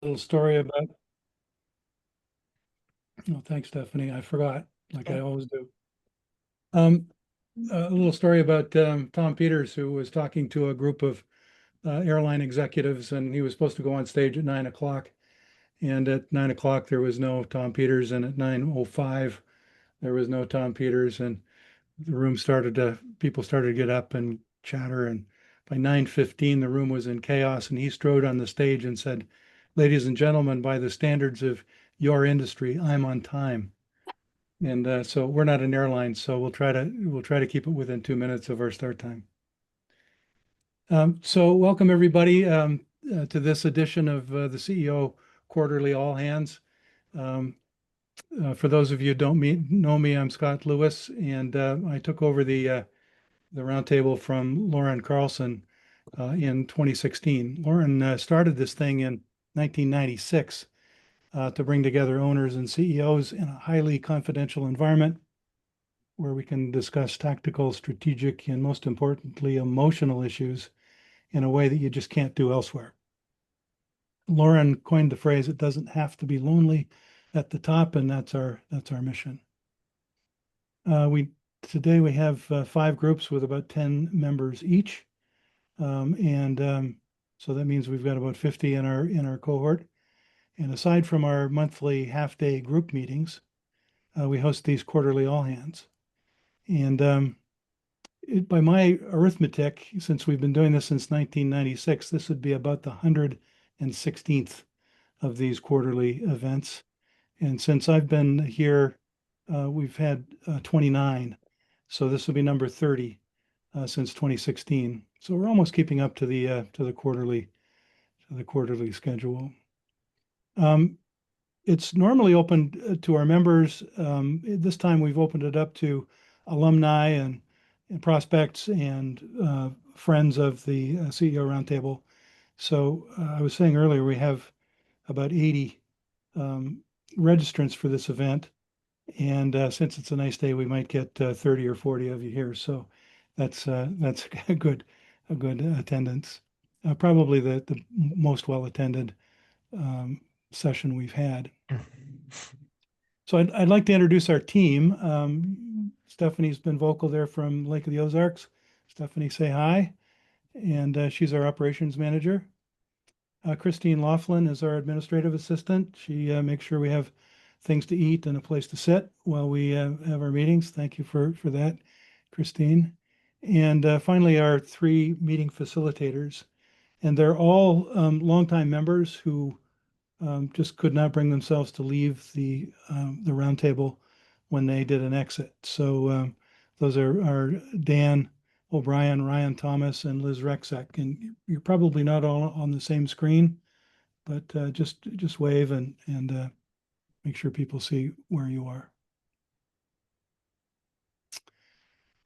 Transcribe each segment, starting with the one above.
little story about, oh, thanks, Stephanie. I forgot, like I always do. Um, a little story about Tom Peters, who was talking to a group of airline executives, and he was supposed to go on stage at 9 o'clock. And at 9 o'clock, there was no Tom Peters, and at 9:05, there was no Tom Peters, and people started to get up and chatter. And by 9:15, the room was in chaos, and he strode on the stage and said, "Ladies and gentlemen, by the standards of your industry, I'm on time." And so we're not an airline, so we'll try to keep it within 2 minutes of our start time. So welcome everybody to this edition of the CEO Quarterly All Hands. For those of you who don't know me, I'm Scott Lewis, and I took over the roundtable from Lauren Carlson in 2016. Lauren started this thing in 1996 to bring together owners and CEOs in a highly confidential environment where we can discuss tactical, strategic, and most importantly, emotional issues in a way that you just can't do elsewhere. Lauren coined the phrase, "It doesn't have to be lonely at the top," and that's our mission. Today we have 5 groups with about 10 members each, so that means we've got about 50 in our cohort. And aside from our monthly half-day group meetings, we host these quarterly all hands. And by my arithmetic, since we've been doing this since 1996, this would be about the 116th of these quarterly events. And since I've been here, we've had 29. So this will be number 30 since 2016. So we're almost keeping up to the quarterly schedule. It's normally open to our members. This time we've opened it up to alumni and prospects and friends of the CEO Roundtable. So I was saying earlier, we have about 80 registrants for this event. And since it's a nice day, we might get 30 or 40 of you here. So that's a good attendance. Probably the most well-attended session we've had. So I'd like to introduce our team. Stephanie's been vocal there from Lake of the Ozarks. Stephanie, say hi. And she's our operations manager. Christine Laughlin is our administrative assistant. She makes sure we have things to eat and a place to sit while we have our meetings. Thank you for that, Christine. And finally, our 3 meeting facilitators. And they're all longtime members who just could not bring themselves to leave the roundtable when they did an exit. So those are Dan O'Brien, Ryan Thomas, and Liz Rexek. And you're probably not all on the same screen, but just wave and make sure people see where you are.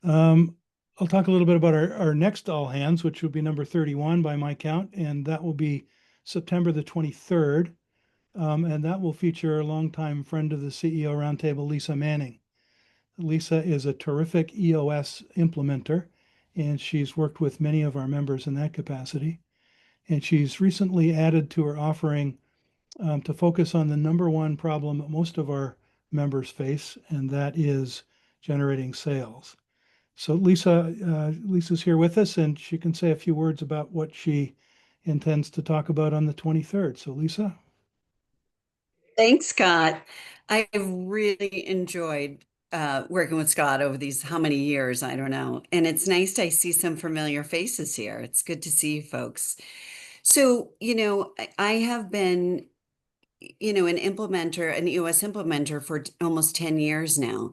I'll talk a little bit about our next All Hands, which will be number 31 by my count, and that will be September the 23rd. And that will feature a longtime friend of the CEO Roundtable, Lisa Manning. Lisa is a terrific EOS implementer, and she's worked with many of our members in that capacity. And she's recently added to her offering to focus on the number one problem that most of our members face, and that is generating sales. So Lisa's here with us, and she can say a few words about what she intends to talk about on the 23rd. So Lisa. Thanks, Scott. I've really enjoyed working with Scott over these, how many years, I don't know. And it's nice to see some familiar faces here. It's good to see you folks. So, I have been, an implementer, an EOS implementer for almost 10 years now.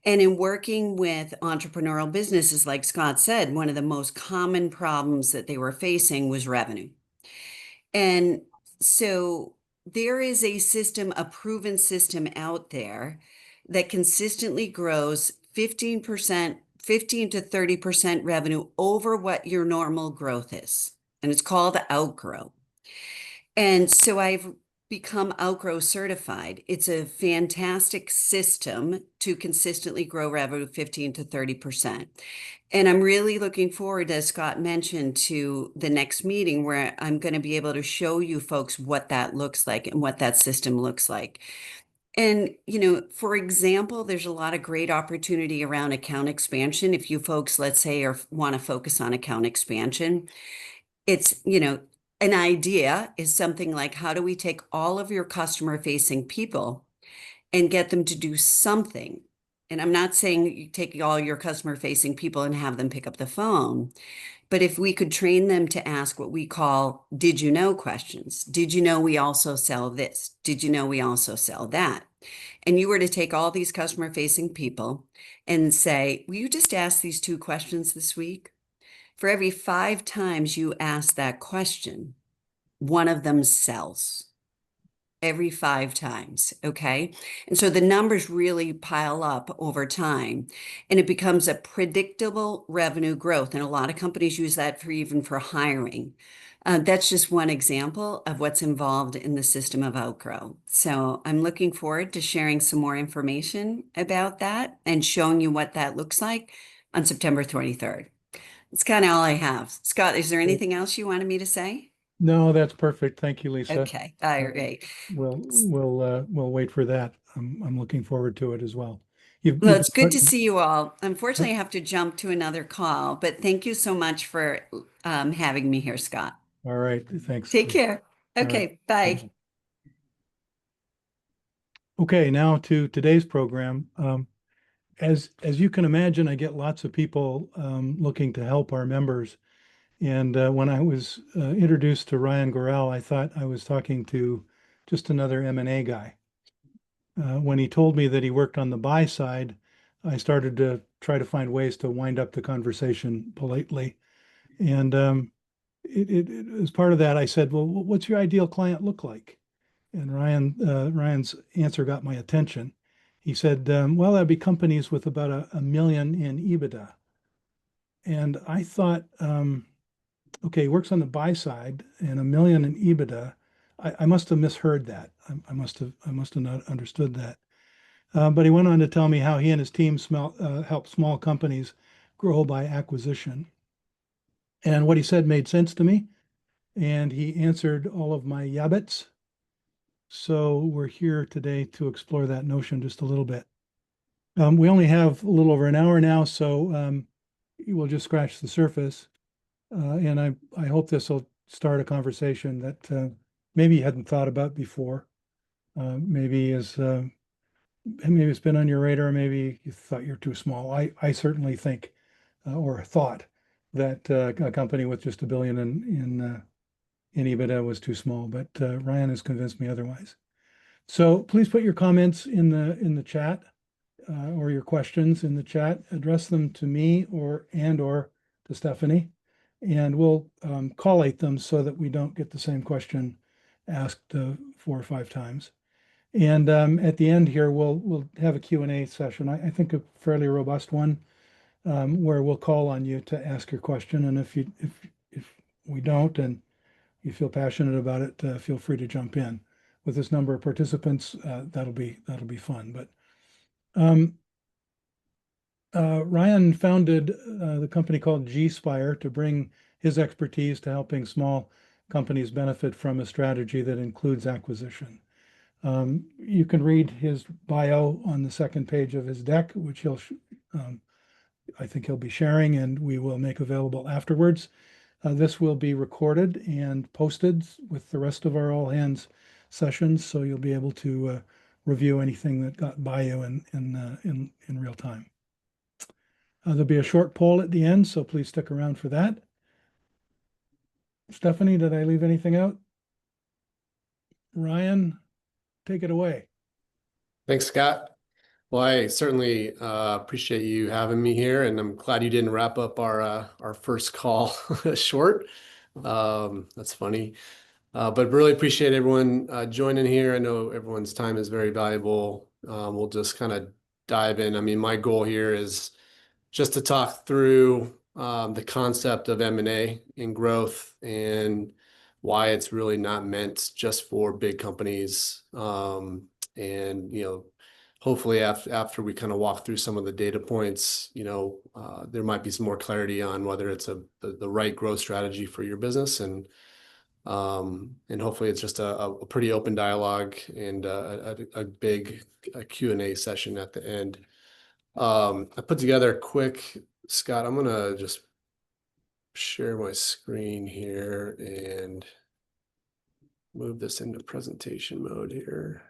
And in working with entrepreneurial businesses, like Scott said, one of the most common problems that they were facing was revenue. And so there is a proven system out there that consistently grows 15 to 30% revenue over what your normal growth is. And it's called outgrow. And so I've become Outgrow certified. It's a fantastic system to consistently grow revenue 15 to 30%. And I'm really looking forward, as Scott mentioned, to the next meeting where I'm going to be able to show you folks what that looks like and what that system looks like. And, for example, there's a lot of great opportunity around account expansion. If you folks, let's say, want to focus on account expansion, it's, an idea is something like, how do we take all of your customer facing people and get them to do something? And I'm not saying you take all your customer facing people and have them pick up the phone, but if we could train them to ask what we call, did you know questions? Did you know we also sell this? Did you know we also sell that? And you were to take all these customer facing people and say, will you just ask these 2 questions this week? For every 5 times you ask that question, one of them sells. Every 5 times. Okay. And so the numbers really pile up over time and it becomes a predictable revenue growth. And a lot of companies use that even for hiring. That's just one example of what's involved in the system of Outgrow. So I'm looking forward to sharing some more information about that and showing you what that looks like on September 23rd. It's kind of all I have. Scott, is there anything else you wanted me to say? No, that's perfect. Thank you, Lisa. Okay, all Um, right. we'll wait for that. I'm looking forward to it as well. Well, You've been it's good to putting, see you all. Unfortunately, I have to jump to another call, but thank you so much for having me here, Scott. all right. Thanks. Take care. All right. Okay, bye. Okay, now to today's program. As you can imagine, I get lots of people looking to help our members. And when I was introduced to Ryan Goral, I thought I was talking to just another M&A guy. When he told me that he worked on the buy side, I started to try to find ways to wind up the conversation politely. And as part of that, I said, "Well, what's your ideal client look like?" And Ryan's answer got my attention. He said, "Well, that'd be companies with about a million in EBITDA." And I thought, okay, he works on the buy side and a million in EBITDA. I must have misheard that. I must have not understood that. But he went on to tell me how he and his team help small companies grow by acquisition. And what he said made sense to me. And he answered all of my yabbits. So we're here today to explore that notion just a little bit. We only have a little over an hour now, so we'll just scratch the surface. And I hope this will start a conversation that maybe you hadn't thought about before. Maybe it's been on your radar. Maybe you thought you're too small. I certainly think or thought that a company with just a billion in EBITDA was too small, but Ryan has convinced me otherwise. So please put your comments in the chat or your questions in the chat. Address them to me or to Stephanie, and we'll collate them so that we don't get the same question asked 4 or 5 times. And at the end here, we'll have a Q&A session. I think a fairly robust one where we'll call on you to ask your question. And if we don't and you feel passionate about it, feel free to jump in. With this number of participants, that'll be fun. But Ryan founded the company called G-Spire to bring his expertise to helping small companies benefit from a strategy that includes acquisition. You can read his bio on the second page of his deck, which I think he'll be sharing, and we will make available afterwards. This will be recorded and posted with the rest of our all hands sessions, so you'll be able to review anything that got by you in real time. There'll be a short poll at the end, so please stick around for that. Stephanie, did I leave anything out? Ryan, take it away. Thanks, Scott. Well, I certainly appreciate you having me here, and I'm glad you didn't wrap up our first call short. That's funny, but really appreciate everyone joining here. I know everyone's time is very valuable. We'll just kind of dive in. I mean, my goal here is just to talk through the concept of M&A and growth and why it's really not meant just for big companies. And, hopefully after we kind of walk through some of the data points, there might be some more clarity on whether it's the right growth strategy for your business. And hopefully it's just a pretty open dialogue and a big Q&A session at the end. I put together a quick, Scott, I'm going to just share my screen here and move this into presentation mode here.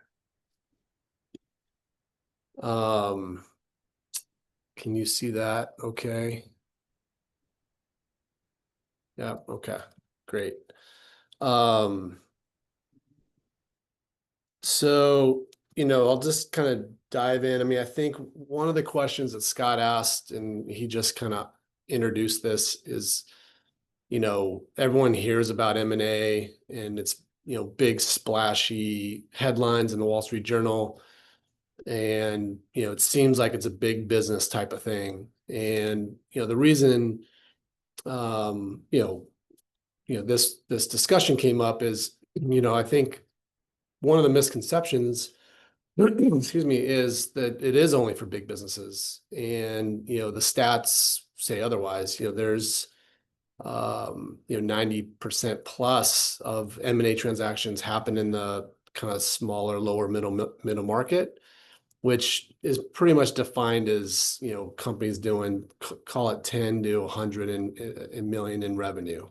Can you see that? Okay. Yeah. Okay. Great. So, I'll just kind of dive in. I mean, I think one of the questions that Scott asked, and he just kind of introduced this, is, everyone hears about M&A and it's, big splashy headlines in the Wall Street Journal. And, it seems like it's a big business type of thing. And, the reason, this discussion came up is, I think one of the misconceptions, excuse me, is that it is only for big businesses. And, the stats say otherwise. There's 90% plus of M&A transactions happen in the kind of smaller, lower middle market, which is pretty much defined as, companies doing, call it 10 to 100 million in revenue.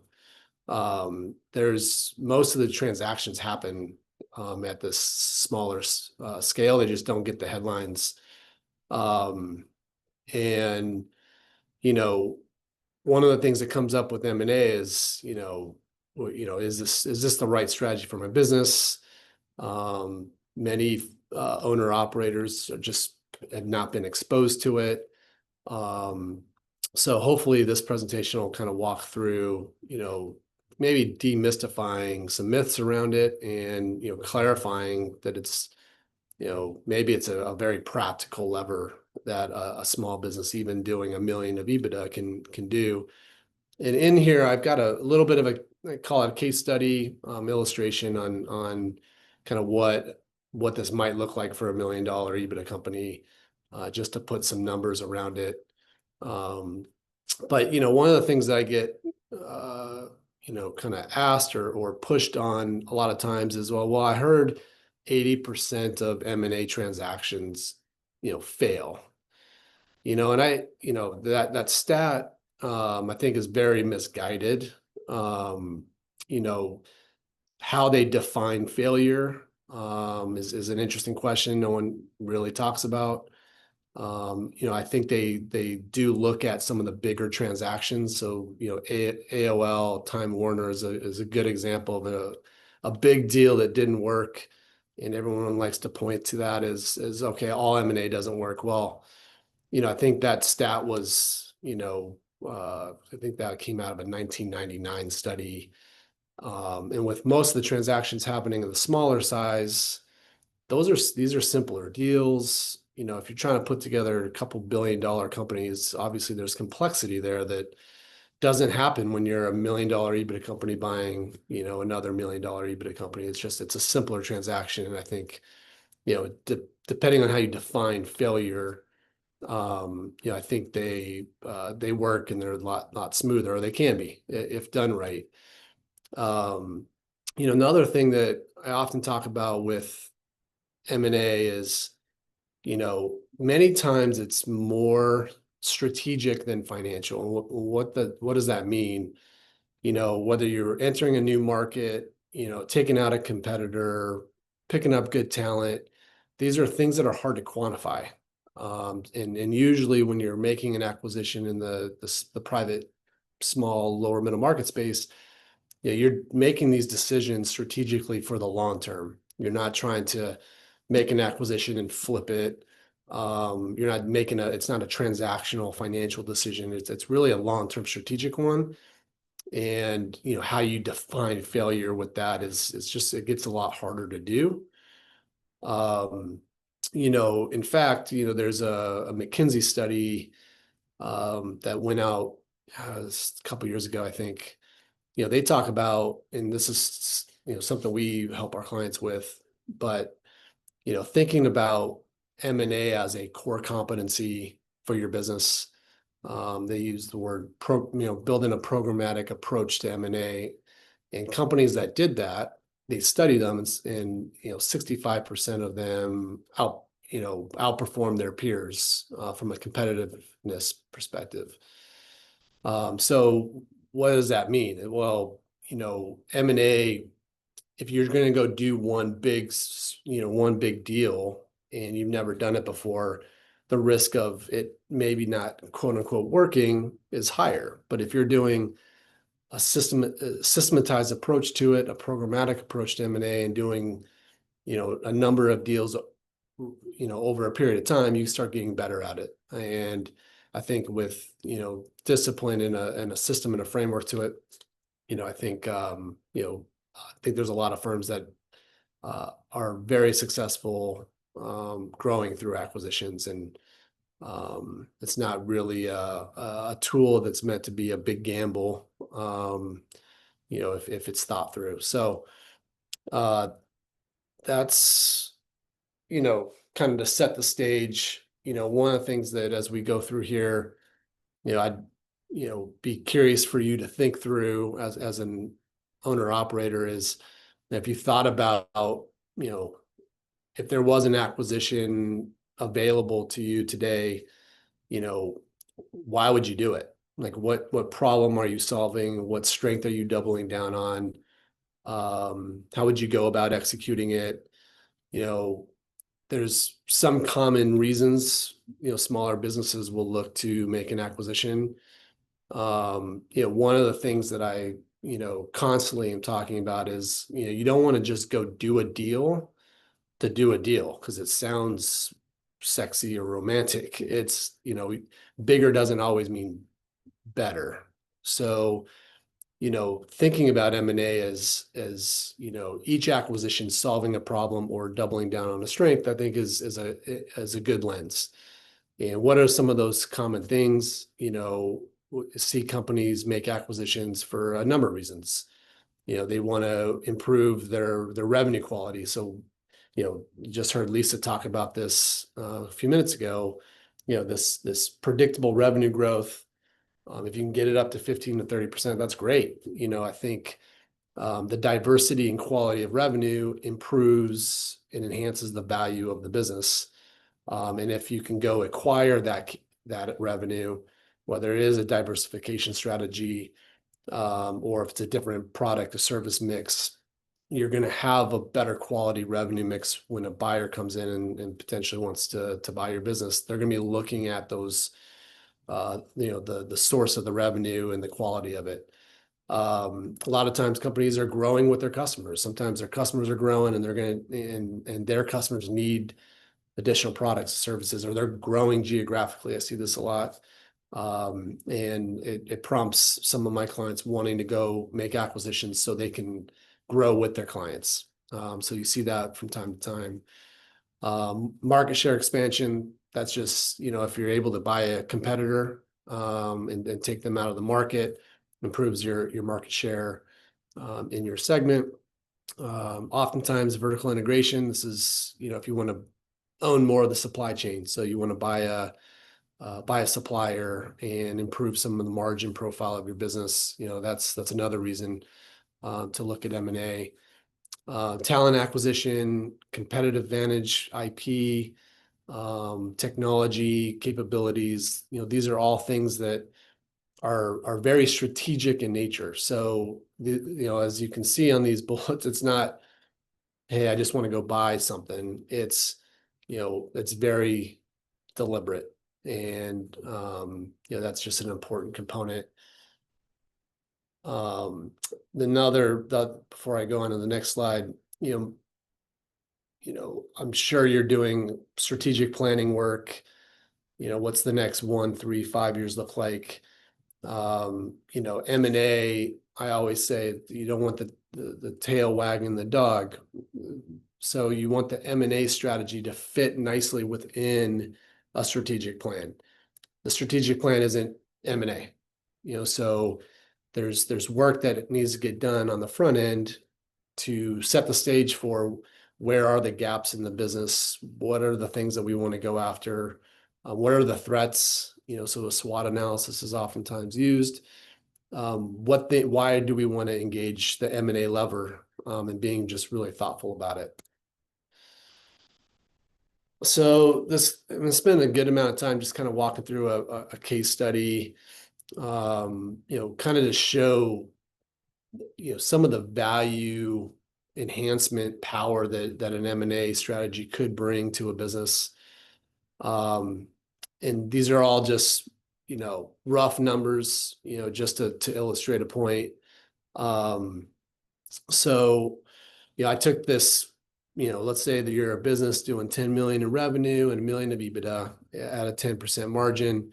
There's most of the transactions happen at this smaller scale. They just don't get the headlines. And, one of the things that comes up with M&A is, is this the right strategy for my business? Many owner operators have not been exposed to it. So hopefully this presentation will kind of walk through, maybe demystifying some myths around it and, clarifying that it's, maybe it's a very practical lever that a small business, even doing $1 million of EBITDA can do. And in here, I've got a little bit of I call it a case study illustration on kind of what this might look like for $1 million EBITDA company, just to put some numbers around it. But, one of the things that I get, kind of asked or pushed on a lot of times is, well, I heard 80% of M&A transactions, fail, and that stat, I think is very misguided. How they define failure, is an interesting question. No one really talks about. I think they do look at some of the bigger transactions. So, AOL, Time Warner is a good example of a big deal that didn't work. And everyone likes to point to that as okay, all M&A doesn't work. Well, I think that stat was, I think that came out of a 1999 study. And with most of the transactions happening in the smaller size, these are simpler deals. If you're trying to put together a couple $1 billion companies, obviously there's complexity there that doesn't happen when you're a $1 million EBITDA company buying, another $1 million EBITDA company. It's a simpler transaction. And I think, depending on how you define failure, I think they work and they're a lot smoother, or they can be if done right. Another thing that I often talk about with M&A is, many times it's more strategic than financial. And what does that mean? Whether you're entering a new market, taking out a competitor, picking up good talent, these are things that are hard to quantify. And usually when you're making an acquisition in the private, small, lower middle market space, you're making these decisions strategically for the long term. You're not trying to make an acquisition and flip it. You're not making it's not a transactional financial decision. It's really a long-term strategic one. And, how you define failure with that is just, it gets a lot harder to do. In fact, there's a McKinsey study that went out a couple of years ago, I think, they talk about, and this is, something we help our clients with, but, thinking about M&A as a core competency for your business. They use the word building a programmatic approach to M&A, and companies that did that, they study them, and 65% of them outperform their peers from a competitiveness perspective. So what does that mean? Well, M&A, if you're going to go do one big deal and you've never done it before, the risk of it maybe not quote unquote working is higher. But if you're doing a systematized approach to it, a programmatic approach to M&A, and doing, a number of deals, over a period of time, you start getting better at it. And I think with, discipline and a system and a framework to it, I think there's a lot of firms that are very successful growing through acquisitions, and it's not really a tool that's meant to be a big gamble, if it's thought through. So that's, kind of to set the stage. One of the things that as we go through here, I'd, be curious for you to think through as an owner operator is, if you thought about, if there was an acquisition available to you today, why would you do it? Like what problem are you solving? What strength are you doubling down on? How would you go about executing it? There's some common reasons, smaller businesses will look to make an acquisition. One of the things that I, constantly am talking about is, you don't want to just go do a deal to do a deal because it sounds sexy or romantic. It's, bigger doesn't always mean better. So, thinking about M&A as each acquisition solving a problem or doubling down on a strength, I think is a good lens. And what are some of those common things? See companies make acquisitions for a number of reasons. They want to improve their revenue quality. So, you just heard Lisa talk about this a few minutes ago. This predictable revenue growth. If you can get it up to 15 to 30%, that's great. I think the diversity and quality of revenue improves and enhances the value of the business. And if you can go acquire that revenue, whether it is a diversification strategy or if it's a different product or service mix, you're going to have a better quality revenue mix when a buyer comes in and potentially wants to buy your business. They're going to be looking at those, the source of the revenue and the quality of it. A lot of times companies are growing with their customers. Sometimes their customers are growing and and their customers need additional products, services, or they're growing geographically. I see this a lot. And it prompts some of my clients wanting to go make acquisitions so they can grow with their clients. So you see that from time to time. Market share expansion, that's just, if you're able to buy a competitor and take them out of the market, improves your market share in your segment. Oftentimes vertical integration, this is, if you want to own more of the supply chain. So you want to buy a supplier and improve some of the margin profile of your business. That's another reason to look at M&A. Talent acquisition, competitive advantage, IP, technology capabilities. These are all things that are very strategic in nature. So as you can see on these bullets, it's not, hey, I just want to go buy something. It's it's very deliberate, and that's just an important component. Before I go on to the next slide, I'm sure you're doing strategic planning work. What's the next 1, 3, 5 years look like? M&A, I always say you don't want the tail wagging the dog. So you want the M&A strategy to fit nicely within a strategic plan. The strategic plan isn't M&A, so there's work that needs to get done on the front end to set the stage for where are the gaps in the business, what are the things that we want to go after, what are the threats, so a SWOT analysis is oftentimes used. Why do we want to engage the M&A lever, and being just really thoughtful about it. So I'm going to spend a good amount of time just kind of walking through a case study, kind of to show, some of the value enhancement power that an M&A strategy could bring to a business. And these are all just, rough numbers, just to illustrate a point. So, I took this, let's say that you're a business doing 10 million in revenue and $1 million of EBITDA at a 10% margin.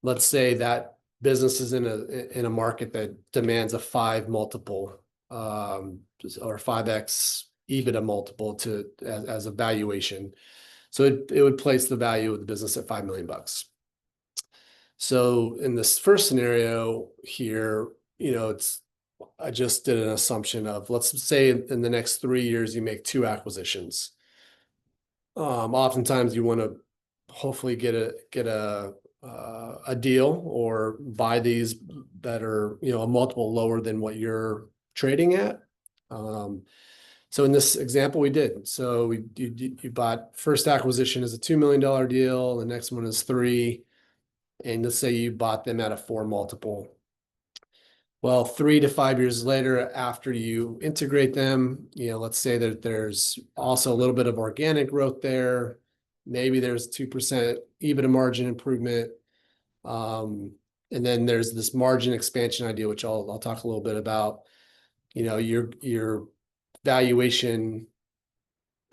Let's say that business is in a market that demands a 5 multiple, or 5x EBITDA multiple as a valuation. So it would place the value of the business at $5 million. So in this first scenario here, I just did an assumption of, let's say in the next 3 years, you make 2 acquisitions. Oftentimes you want to hopefully get a deal or buy these that are, a multiple lower than what you're trading at. So in this example, we did. So you bought first acquisition is a $2 million deal. The next one is 3. And let's say you bought them at a 4 multiple. Well, 3 to 5 years later, after you integrate them, let's say that there's also a little bit of organic growth there. Maybe there's 2% EBITDA margin improvement. And then there's this margin expansion idea, which I'll talk a little bit about. Your valuation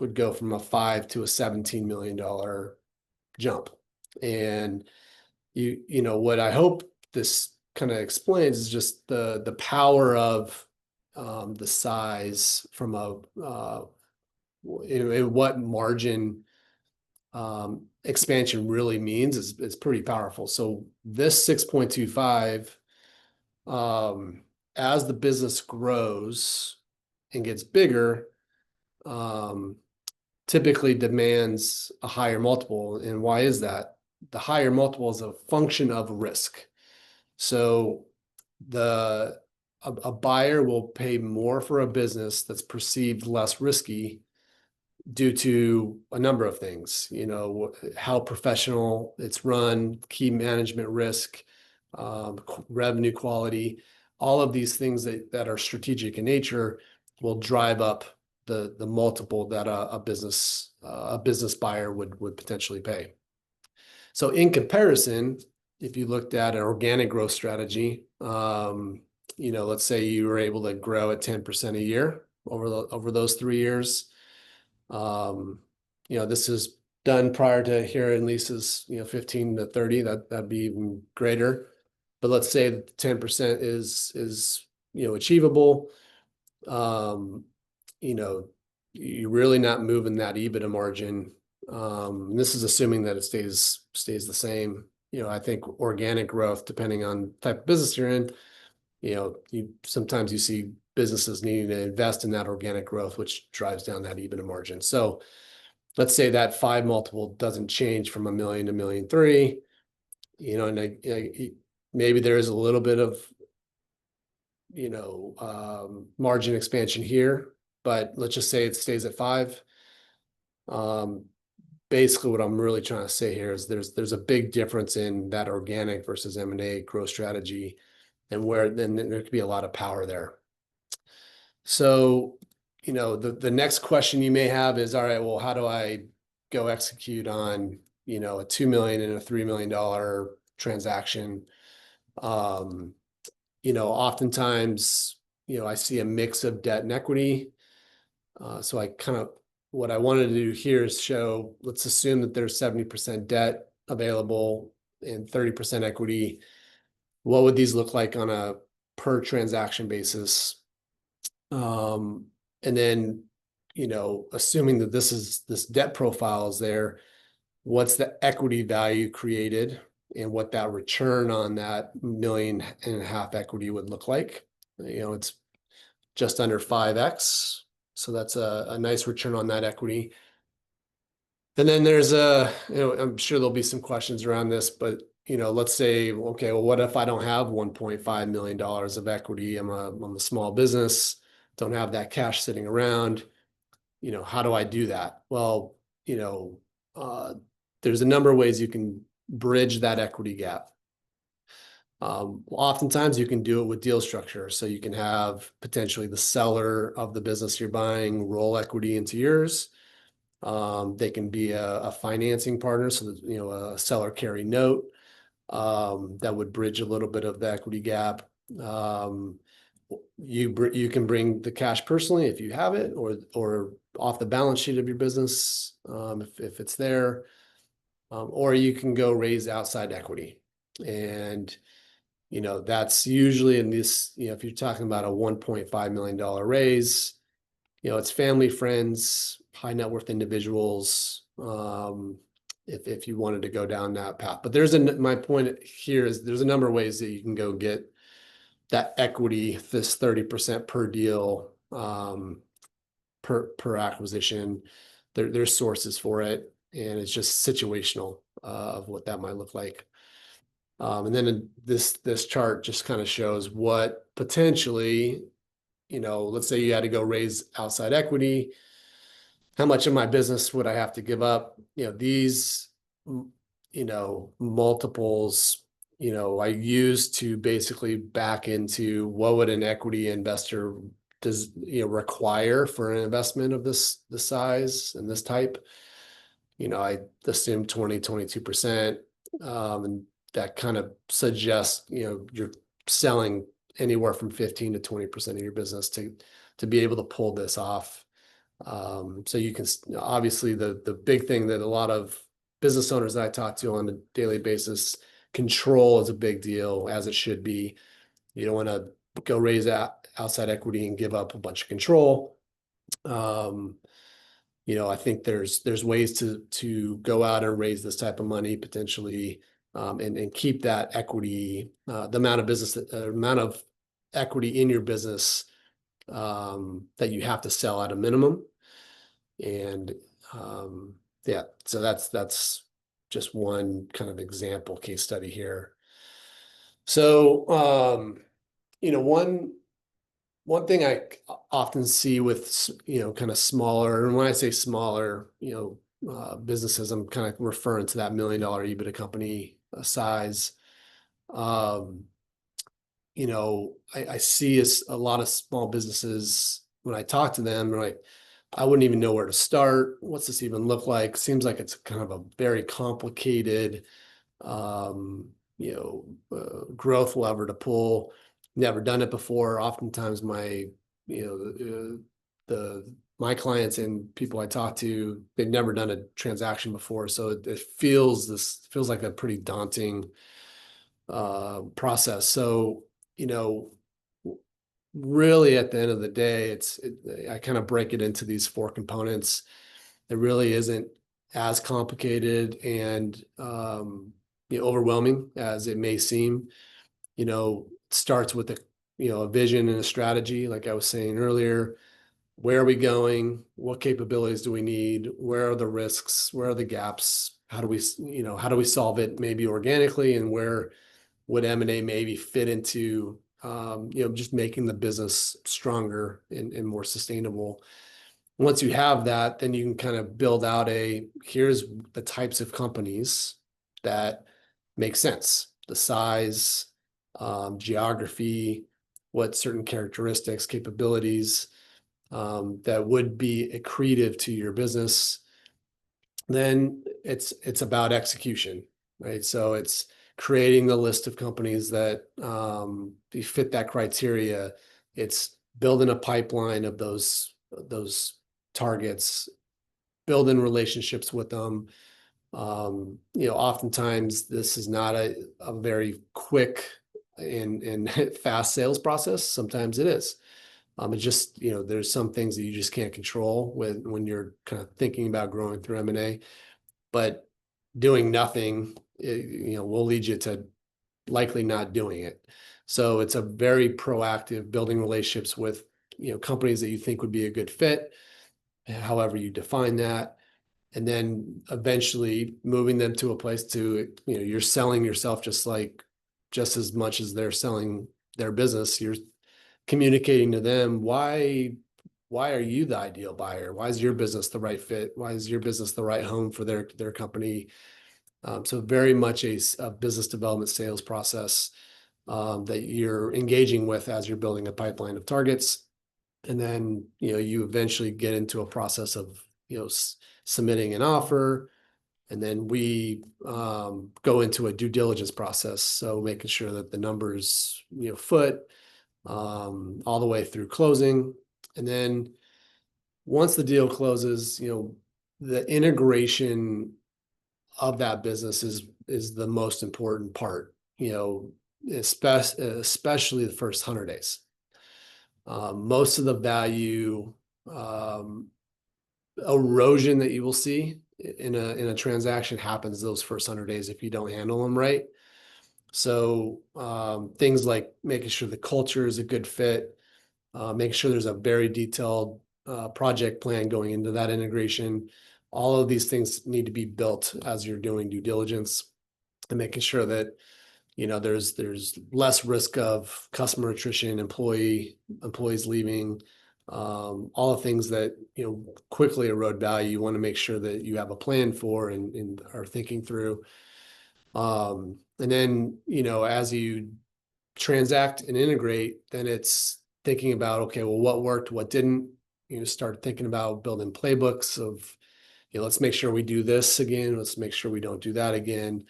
would go from a $5 to a $17 million jump. And what I hope this kind of explains is just the power of the size from what margin expansion really means is pretty powerful. So this 6.25, as the business grows and gets bigger, typically demands a higher multiple. And why is that? The higher multiple is a function of risk. So a buyer will pay more for a business that's perceived less risky due to a number of things, how professional it's run, key management risk, revenue quality, all of these things that are strategic in nature will drive up the multiple that a business buyer would potentially pay. So in comparison, if you looked at an organic growth strategy, let's say you were able to grow at 10% a year over those 3 years. This is done prior to hearing leases, 15 to 30, that'd be even greater. But let's say that 10% is achievable. You're really not moving that EBITDA margin. This is assuming that it stays the same. I think organic growth, depending on type of business you're in, sometimes you see businesses needing to invest in that organic growth, which drives down that EBITDA margin. So let's say that 5 multiple doesn't change from $1 million to $1.3 million, and maybe there is a little bit of, margin expansion here, but let's just say it stays at 5. Basically what I'm really trying to say here is there's a big difference in that organic versus M&A growth strategy, and where then there could be a lot of power there. So, the next question you may have is, all right, well, how do I go execute on, a $2 million and a $3 million transaction? Oftentimes, I see a mix of debt and equity. So what I wanted to do here is show, let's assume that there's 70% debt available and 30% equity. What would these look like on a per transaction basis? And then, assuming that this debt profile is there, what's the equity value created and what that return on that 1.5 million equity would look like. It's just under 5x. So that's a nice return on that equity. And then there's I'm sure there'll be some questions around this, but let's say, okay, well, what if I don't have $1.5 million of equity? I'm a small business, don't have that cash sitting around. How do I do that? Well, there's a number of ways you can bridge that equity gap. Oftentimes you can do it with deal structure. So you can have potentially the seller of the business you're buying roll equity into yours. They can be a financing partner, so that, a seller carry note that would bridge a little bit of the equity gap. You can bring the cash personally if you have it, or off the balance sheet of your business if it's there, or you can go raise outside equity. And that's usually in this, if you're talking about a $1.5 million raise, it's family, friends, high net worth individuals, if you wanted to go down that path. But my point here is there's a number of ways that you can go get that equity, this 30% per deal, per acquisition. There's sources for it, and it's just situational of what that might look like. And then this chart just kind of shows what potentially, let's say you had to go raise outside equity. How much of my business would I have to give up? These, multiples, I use to basically back into what would an equity investor require for an investment of this size and this type. I assume 22%. And that kind of suggests, you're selling anywhere from 15 to 20% of your business to be able to pull this off. So you can, obviously the big thing that a lot of business owners that I talk to on a daily basis, control is a big deal, as it should be. You don't want to go raise outside equity and give up a bunch of control. I think there's ways to go out and raise this type of money potentially, and keep that equity, the amount of equity in your business that you have to sell at a minimum. And yeah, so that's just one kind of example case study here. So one thing I often see with kind of smaller, and when I say smaller, businesses, I'm kind of referring to that $1 million EBITDA company size. I see a lot of small businesses when I talk to them, like, I wouldn't even know where to start. What's this even look like? Seems like it's kind of a very complicated, growth lever to pull. Never done it before. Oftentimes my clients and people I talk to, they've never done a transaction before. So it feels like a pretty daunting process. So, really at the end of the day, I kind of break it into these 4 components. It really isn't as complicated and overwhelming as it may seem. It starts with a vision and a strategy, like I was saying earlier. Where are we going? What capabilities do we need? Where are the risks? Where are the gaps? How do we solve it maybe organically, and where would M&A maybe fit into just making the business stronger and more sustainable. Once you have that, then you can kind of build out here's the types of companies that make sense, the size, geography, what certain characteristics, capabilities that would be accretive to your business. Then it's about execution, right? So it's creating the list of companies that fit that criteria. It's building a pipeline of those targets, building relationships with them. Oftentimes this is not a very quick and fast sales process. Sometimes it is. It's just, there's some things that you just can't control when you're kind of thinking about growing through M&A, but doing nothing will lead you to likely not doing it. So it's a very proactive building relationships with, companies that you think would be a good fit, however you define that. And then eventually moving them to a place to, you're selling yourself just as much as they're selling their business. You're communicating to them why are you the ideal buyer? Why is your business the right fit? Why is your business the right home for their company? So very much a business development sales process that you're engaging with as you're building a pipeline of targets. And then, you eventually get into a process of, submitting an offer. And then we go into a due diligence process. So making sure that the numbers, foot all the way through closing. And then once the deal closes, the integration of that business is the most important part, especially the first 100 days. Most of the value erosion that you will see in a transaction happens those first 100 days if you don't handle them right. So things like making sure the culture is a good fit, making sure there's a very detailed project plan going into that integration. All of these things need to be built as you're doing due diligence, and making sure that there's less risk of customer attrition, employees leaving, all the things that quickly erode value. You want to make sure that you have a plan for and are thinking through. And then as you transact and integrate, then it's thinking about, okay, well, what worked, what didn't. Start thinking about building playbooks of, let's make sure we do this again. Let's make sure we don't do that again.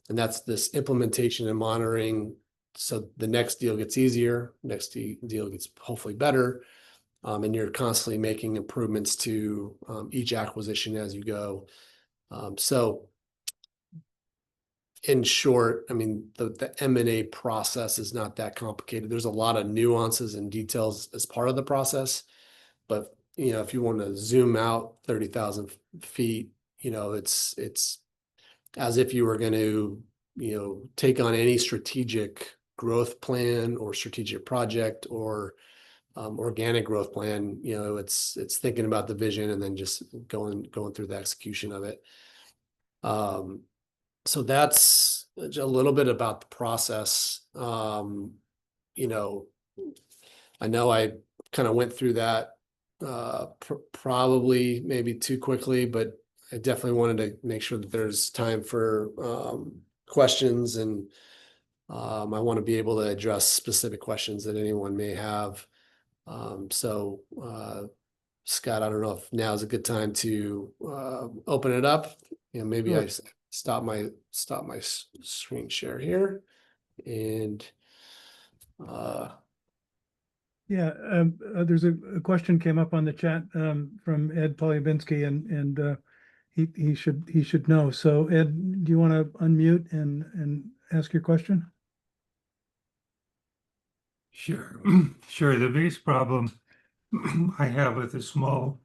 And that's this implementation and monitoring. So the next deal gets easier, next deal gets hopefully better. And you're constantly making improvements to each acquisition as you go. So in short, I mean, the M&A process is not that complicated. There's a lot of nuances and details as part of the process. But, if you want to zoom out 30,000 feet, it's as if you were going to, take on any strategic growth plan or strategic project or organic growth plan. It's thinking about the vision and then just going through the execution of it. So that's a little bit about the process. I know I kind of went through that probably maybe too quickly, but I definitely wanted to make sure that there's time for questions, and I want to be able to address specific questions that anyone may have. So Scott, I don't know if now is a good time to open it up. Maybe Sure. I stop my screen share here, and Yeah, there's a question came up on the chat from Ed Polyabinsky, and he should know. So Ed, do you want to unmute and ask your question? Sure, sure. The biggest problem I have with a small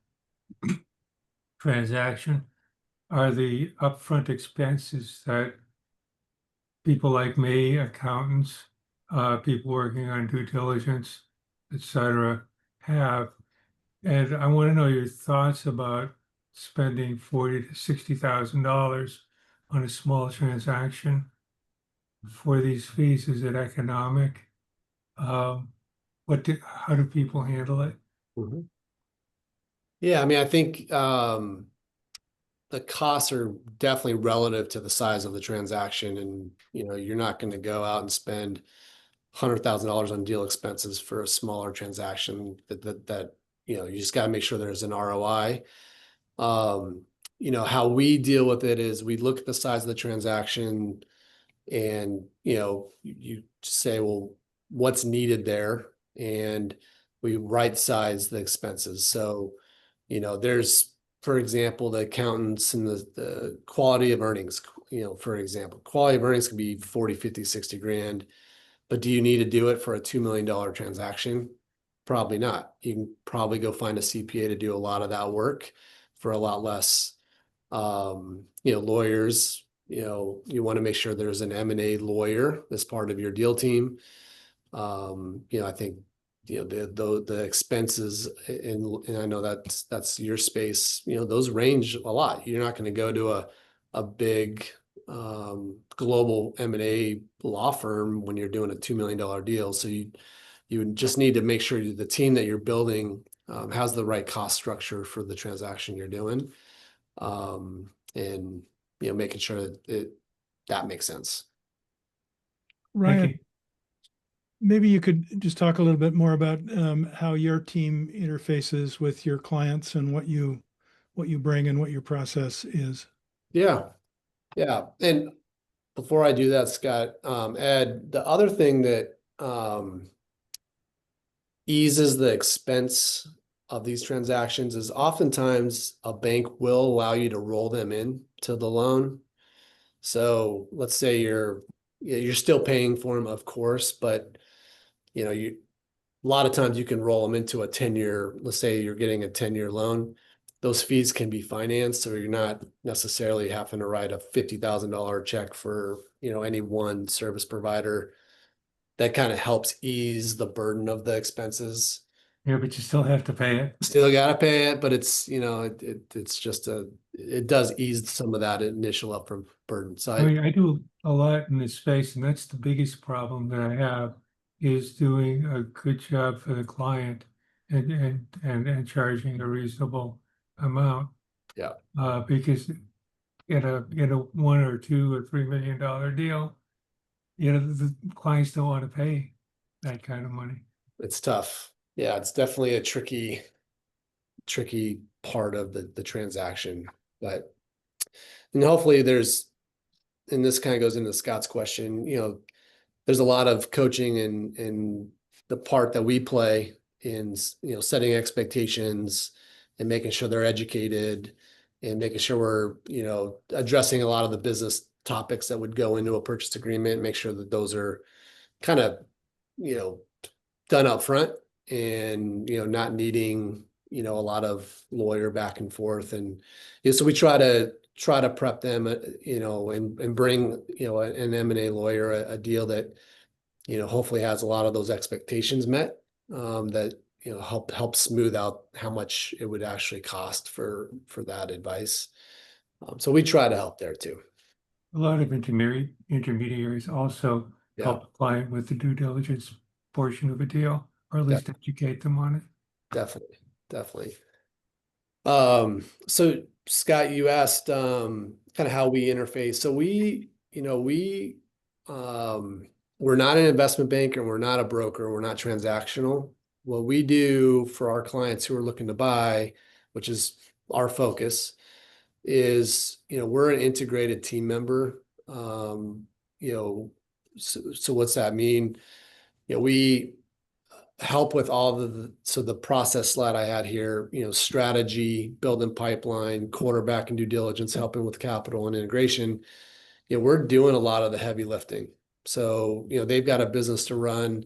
transaction are the upfront expenses that people like me, accountants, people working on due diligence, etc., have. And I want to know your thoughts about spending $40,000 to $60,000 on a small transaction for these fees. Is it economic? How do people handle it? Yeah, I mean, I think the costs are definitely relative to the size of the transaction, and you're not going to go out and spend $100,000 on deal expenses for a smaller transaction. That you just got to make sure there's an ROI. How we deal with it is we look at the size of the transaction, and you say, well, what's needed there, and we right size the expenses. So there's, for example, the accountants and the quality of earnings. For example, quality of earnings can be 40, 50, 60 grand. But do you need to do it for a $2 million transaction? Probably not. You can probably go find a CPA to do a lot of that work for a lot less, lawyers, you want to make sure there's an M&A lawyer as part of your deal team. I think, the expenses, and I know that's your space, those range a lot. You're not going to go to a big global M&A law firm when you're doing a $2 million deal. So you just need to make sure the team that you're building has the right cost structure for the transaction you're doing. And making sure that makes sense. Ryan, maybe you could just talk a little bit more about how your team interfaces with your clients and what you bring and what your process is. Yeah. And before I do that, Scott, Ed, the other thing that eases the expense of these transactions is oftentimes a bank will allow you to roll them in to the loan. So let's say you're still paying for them, of course, but a lot of times you can roll them into a 10-year, let's say you're getting a 10-year loan. Those fees can be financed, so you're not necessarily having to write a $50,000 check for, any one service provider. That kind of helps ease the burden of the expenses. Yeah, but you still have to pay it. Still got to pay it, but it's, it's just it does ease some of that initial upfront burden. So I mean, I do a lot in this space, and that's the biggest problem that I have is doing a good job for the client and charging a reasonable amount. Yeah. Because in a $1 or $2 or $3 million deal, the clients don't want to pay that kind of money. It's tough. Yeah, it's definitely a tricky part of the transaction, but hopefully and this kind of goes into Scott's question, there's a lot of coaching and the part that we play in, setting expectations and making sure they're educated and making sure we're, addressing a lot of the business topics that would go into a purchase agreement, make sure that those are kind of, done up front and, not needing, a lot of lawyer back and forth. And so we try to prep them, and bring, an M&A lawyer, a deal that, hopefully has a lot of those expectations met, that, help smooth out how much it would actually cost for that advice. So we try to help there too. A lot of intermediaries also help the client with the due diligence portion of a deal, or at least educate them on it. Definitely. So Scott, you asked kind of how we interface. So we're not an investment bank and we're not a broker. We're not transactional. What we do for our clients who are looking to buy, which is our focus, is, we're an integrated team member. So what's that mean? We help with all the process slide I had here, strategy, building pipeline, quarterback and due diligence, helping with capital and integration. We're doing a lot of the heavy lifting. So, they've got a business to run.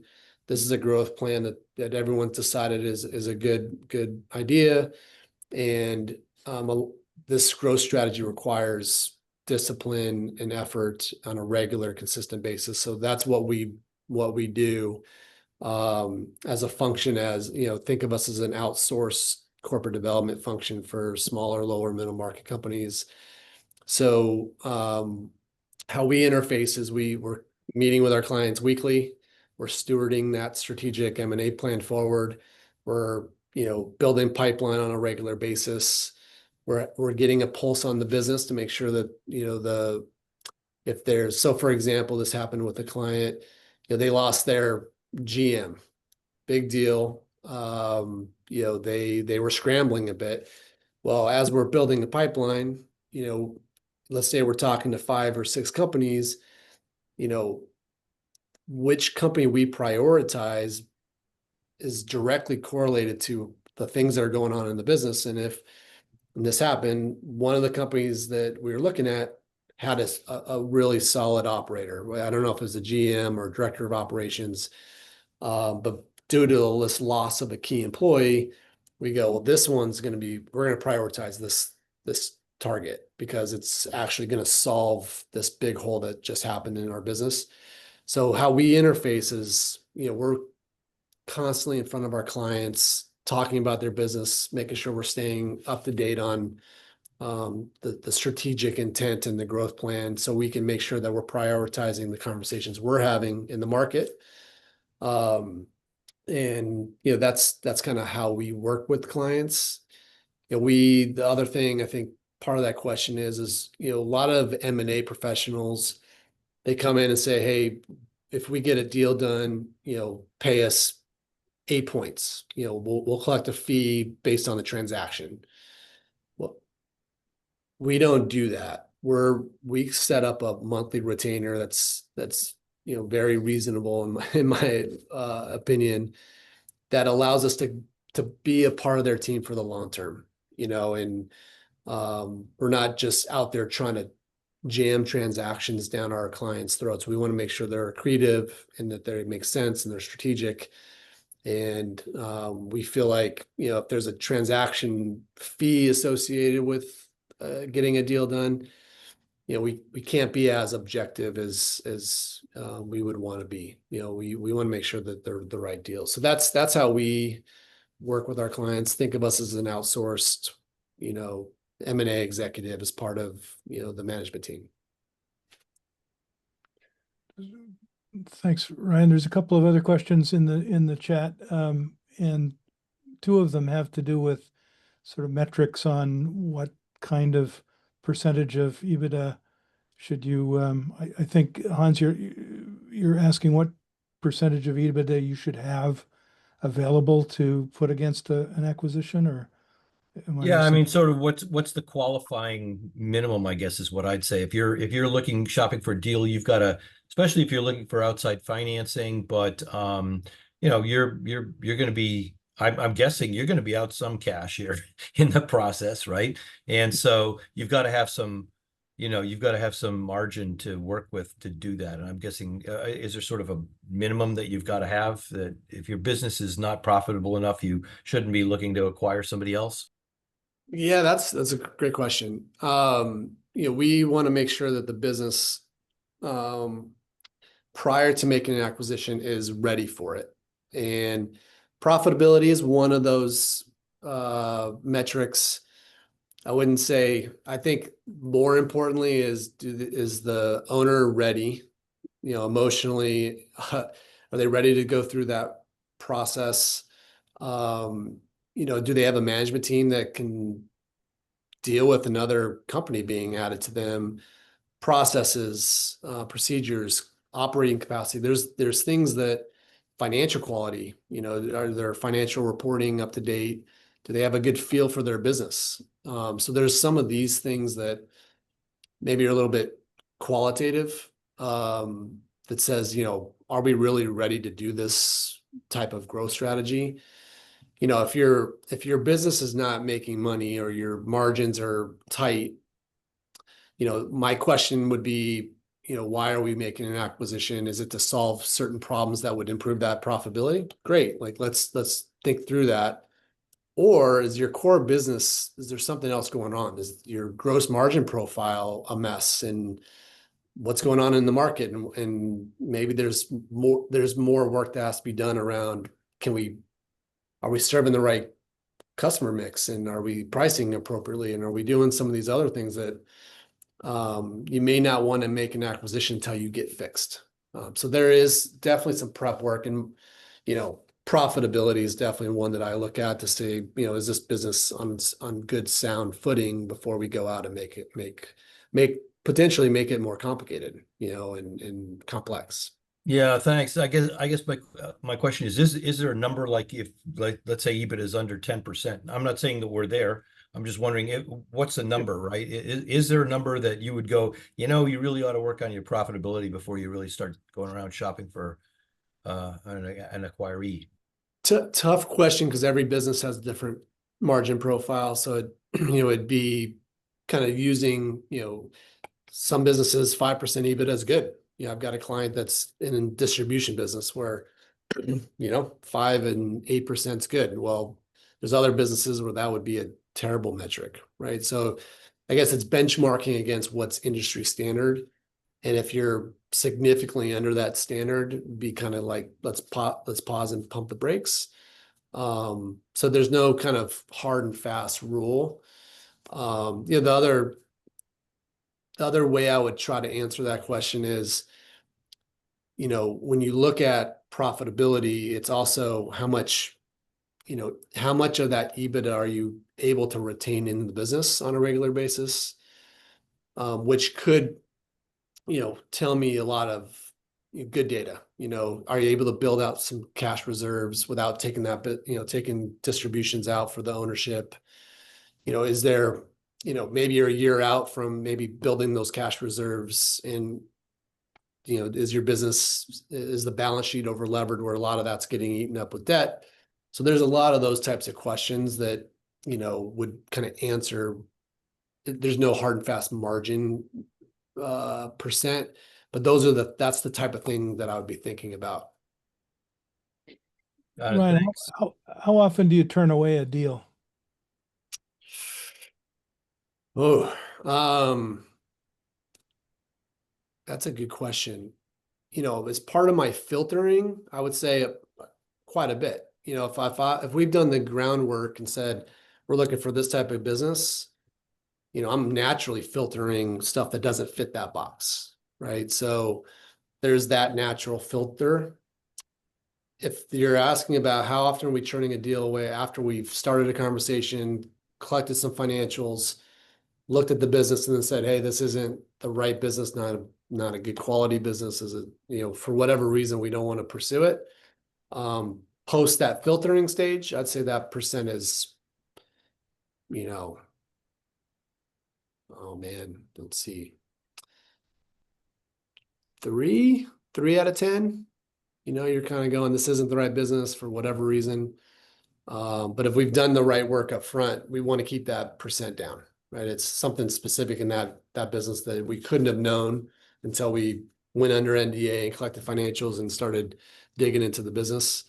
This is a growth plan that everyone decided is a good idea. And this growth strategy requires discipline and effort on a regular, consistent basis. So that's what we do as a function, think of us as an outsourced corporate development function for smaller, lower middle market companies. So how we interface is we're meeting with our clients weekly. We're stewarding that strategic M&A plan forward. We're, building pipeline on a regular basis. We're getting a pulse on the business to make sure that, so for example, this happened with a client, they lost their GM, big deal. They were scrambling a bit. Well, as we're building the pipeline, let's say we're talking to 5 or 6 companies, which company we prioritize is directly correlated to the things that are going on in the business. And if this happened, one of the companies that we were looking at had a really solid operator. I don't know if it was a GM or director of operations, but due to this loss of a key employee, we go, well, this one's going to be, we're going to prioritize this target because it's actually going to solve this big hole that just happened in our business. So how we interface is, we're constantly in front of our clients, talking about their business, making sure we're staying up to date on the strategic intent and the growth plan, so we can make sure that we're prioritizing the conversations we're having in the market. And that's kind of how we work with clients. The other thing I think part of that question is a lot of M&A professionals, they come in and say, hey, if we get a deal done, pay us 8 points. We'll collect a fee based on the transaction. Well, we don't do that. We set up a monthly retainer that's very reasonable in my opinion, that allows us to be a part of their team for the long term. And we're not just out there trying to jam transactions down our clients' throats. We want to make sure they're accretive and that they make sense and they're strategic. And we feel like, if there's a transaction fee associated with getting a deal done, we can't be as objective as we would want to be. We want to make sure that they're the right deals. So that's how we work with our clients. Think of us as an outsourced, M&A executive as part of, the management team. Thanks, Ryan. There's a couple of other questions in the chat, and two of them have to do with sort of metrics on what kind of percentage of EBITDA should you. I think, Hans, you're asking what percentage of EBITDA you should have available to put against an acquisition, or yeah, I mean, sort of what's the qualifying minimum, I guess, is what I'd say. If you're shopping for a deal, you've got to, especially if you're looking for outside financing, but you're going to be, I'm guessing you're going to be out some cash here in the process, right? And so you've got to have some, margin to work with to do that. And I'm guessing, is there sort of a minimum that you've got to have, that if your business is not profitable enough, you shouldn't be looking to acquire somebody else? Yeah, that's a great question. We want to make sure that the business, prior to making an acquisition, is ready for it. And profitability is one of those metrics. I think more importantly is the owner ready, emotionally, are they ready to go through that process? Do they have a management team that can deal with another company being added to them? Processes, procedures, operating capacity. There's things that financial quality, are their financial reporting up to date? Do they have a good feel for their business? So there's some of these things that maybe are a little bit qualitative, that says, are we really ready to do this type of growth strategy? If your business is not making money or your margins are tight, my question would be, why are we making an acquisition? Is it to solve certain problems that would improve that profitability? Great. Like, let's think through that. Or is your core business, is there something else going on? Is your gross margin profile a mess? And what's going on in the market? And maybe there's more work that has to be done around, are we serving the right customer mix? And are we pricing appropriately? And are we doing some of these other things that you may not want to make an acquisition until you get fixed? So there is definitely some prep work, and profitability is definitely one that I look at to say, is this business on good sound footing before we go out and potentially make it more complicated, and complex. Yeah, thanks. I guess my question is there a number, like let's say EBITDA is under 10%? I'm not saying that we're there. I'm just wondering what's the number, right? Is there a number that you would go, you really ought to work on your profitability before you really start going around shopping for an acquiree? Tough question, because every business has a different margin profile. So it'd be kind of using, some businesses 5% EBITDA is good. I've got a client that's in a distribution business where 5 and 8% is good. Well, there's other businesses where that would be a terrible metric, right? So I guess it's benchmarking against what's industry standard. And if you're significantly under that standard, be kind of like, let's pause and pump the brakes. So there's no kind of hard and fast rule. The other way I would try to answer that question is, when you look at profitability, it's also how much of that EBITDA are you able to retain in the business on a regular basis, which could, tell me a lot of good data. Are you able to build out some cash reserves without taking taking distributions out for the ownership? Is there, maybe you're a year out from maybe building those cash reserves, and is the balance sheet over levered where a lot of that's getting eaten up with debt? So there's a lot of those types of questions that, would kind of answer. There's no hard and fast margin percent, but that's the type of thing that I would be thinking about. Ryan, Thanks. how often do you turn away a deal? Oh, that's a good question. As part of my filtering, I would say quite a bit. If we've done the groundwork and said we're looking for this type of business, I'm naturally filtering stuff that doesn't fit that box, right? So there's that natural filter. If you're asking about how often are we turning a deal away after we've started a conversation, collected some financials, looked at the business, and then said, hey, this isn't the right business, not a good quality business, for whatever reason, we don't want to pursue it. Post that filtering stage, I'd say that percent is, oh man, let's see. 3 out of 10, you're kind of going, this isn't the right business for whatever reason. But if we've done the right work up front, we want to keep that percent down, right? It's something specific in that business that we couldn't have known until we went under NDA and collected financials and started digging into the business.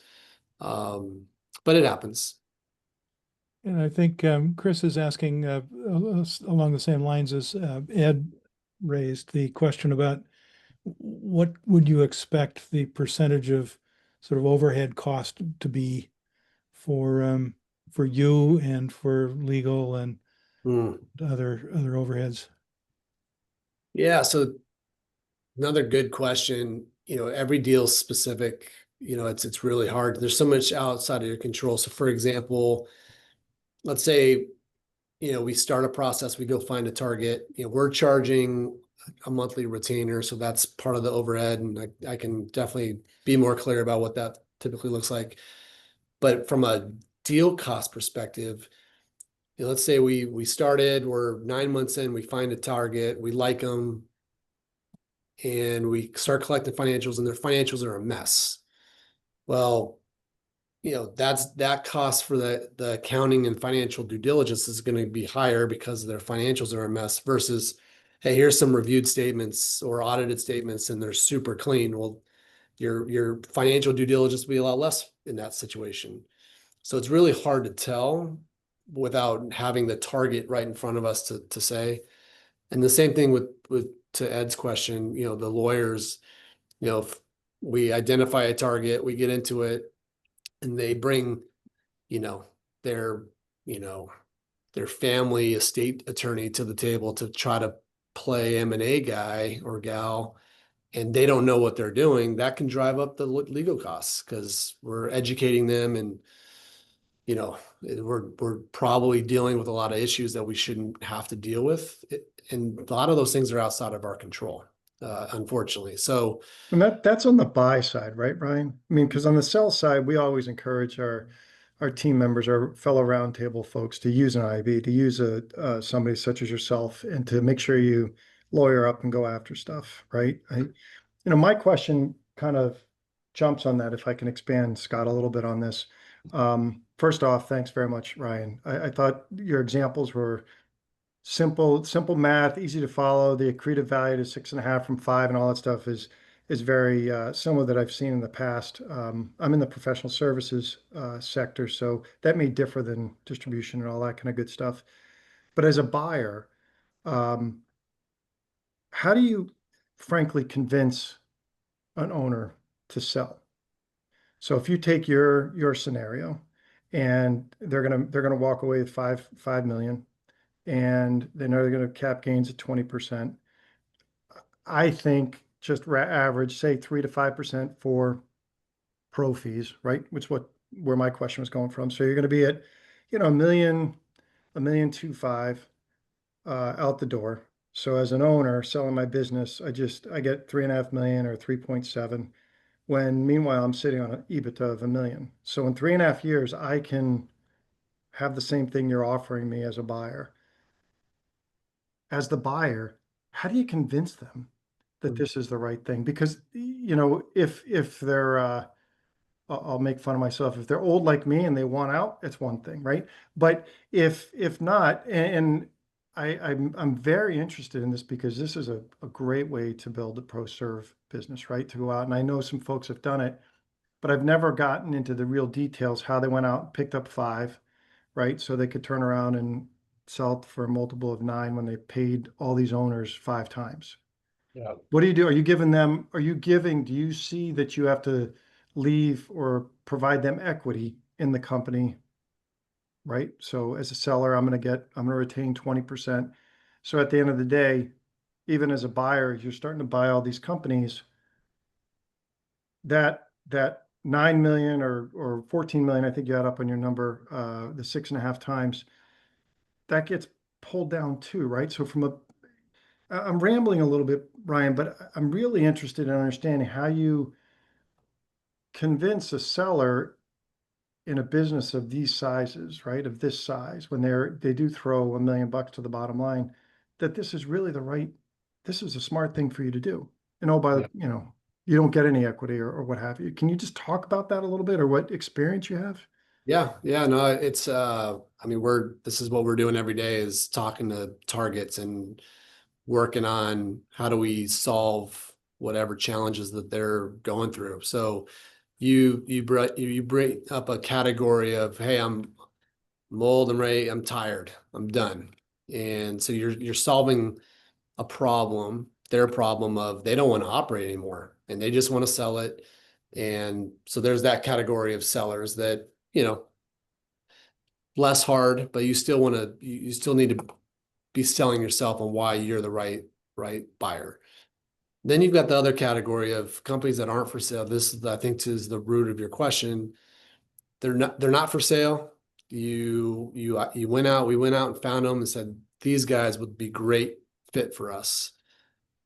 But it happens. And I think Chris is asking along the same lines as Ed raised the question about what would you expect the percentage of sort of overhead cost to be for you and for legal and other overheads? Yeah, so another good question. Every deal's specific. It's really hard. There's so much outside of your control. So for example, let's say, we start a process, we go find a target, we're charging a monthly retainer. So that's part of the overhead. And I can definitely be more clear about what that typically looks like. But from a deal cost perspective, let's say we're 9 months in, we find a target, we like them, and we start collecting financials, and their financials are a mess. Well, that cost for the accounting and financial due diligence is going to be higher because their financials are a mess versus, hey, here's some reviewed statements or audited statements and they're super clean. Well, your financial due diligence will be a lot less in that situation. So it's really hard to tell without having the target right in front of us to say. And the same thing with to Ed's question, the lawyers, if we identify a target, we get into it, and they bring, their, their family estate attorney to the table to try to play M&A guy or gal, and they don't know what they're doing, that can drive up the legal costs because we're educating them, and we're probably dealing with a lot of issues that we shouldn't have to deal with, and a lot of those things are outside of our control, unfortunately. So, and that's on the buy side, right, Ryan? I mean, because on the sell side, we always encourage our team members, our fellow roundtable folks, to use an IB, to use somebody such as yourself, and to make sure you lawyer up and go after stuff, right? My question kind of jumps on that, if I can expand, Scott, a little bit on this. First off, thanks very much, Ryan. I thought your examples were simple math, easy to follow. The accretive value to 6.5 from 5 and all that stuff is very similar that I've seen in the past. I'm in the professional services sector, so that may differ than distribution and all that kind of good stuff. But as a buyer, How do you frankly convince an owner to sell? So if you take your scenario and they're gonna walk away with 5 million and they know they're gonna cap gains at 20%. I think just average, say 3 to 5% for pro fees, right? Which where my question was going from. So you're gonna be at, a million, 1.25 million out the door. So as an owner selling my business, I get 3.5 million or 3.7, when meanwhile I'm sitting on an EBITDA of 1 million. So in 3.5 years, I can have the same thing you're offering me as a buyer. As the buyer, how do you convince them that this is the right thing? Because, if they're I'll make fun of myself. If they're old like me and they want out, it's one thing, right? But if not, and I'm very interested in this because this is a great way to build a pro serve business, right? To go out, and I know some folks have done it, but I've never gotten into the real details, how they went out and picked up 5, right? So they could turn around and sell it for a multiple of 9 when they paid all these owners 5 times. Yeah. What do you do? Do you see that you have to leave or provide them equity in the company, right? So as a seller, I'm going to retain 20%. So at the end of the day, even as a buyer, you're starting to buy all these companies that 9 million or 14 million, I think you had up on your number, the 6.5 times, that gets pulled down too, right? So I'm rambling a little bit, Ryan, but I'm really interested in understanding how you convince a seller in a business of these sizes, right? Of this size, when they do throw $1 million to the bottom line, that this is really this is a smart thing for you to do. And you don't get any equity or what have you. Can you just talk about that a little bit, or what experience you have? Yeah. No, it's, this is what we're doing every day, is talking to targets and working on how do we solve whatever challenges that they're going through. So you bring up a category of, hey, I'm old, I'm ready, I'm tired, I'm done. And so you're solving a problem, their problem of they don't want to operate anymore and they just want to sell it. And so there's that category of sellers that, less hard, but you still need to be selling yourself on why you're the right buyer. Then you've got the other category of companies that aren't for sale. This, I think, is the root of your question. They're not for sale. We went out and found them and said, these guys would be great fit for us,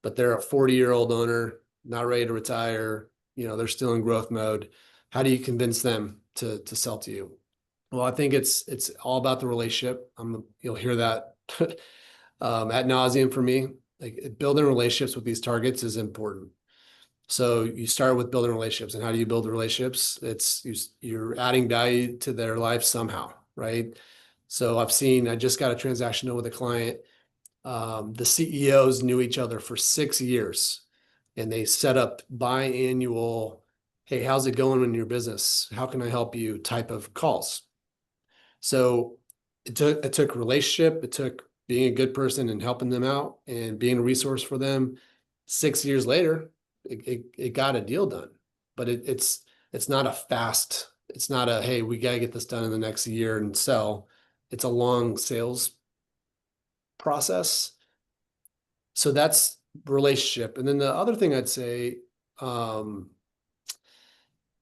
but they're a 40-year-old owner, not ready to retire. They're still in growth mode. How do you convince them to sell to you? Well, I think it's all about the relationship. You'll hear that ad nauseum for me. Like, building relationships with these targets is important. So you start with building relationships, and how do you build the relationships? You're adding value to their life somehow, right? So I just got a transaction done with a client. The CEOs knew each other for 6 years, and they set up biannual, hey, how's it going in your business? How can I help you? Type of calls. So it took relationship, it took being a good person and helping them out and being a resource for them. 6 years later, it got a deal done, but it's not it's not a, hey, we got to get this done in the next year and sell. It's a long sales process. So that's relationship. And then the other thing I'd say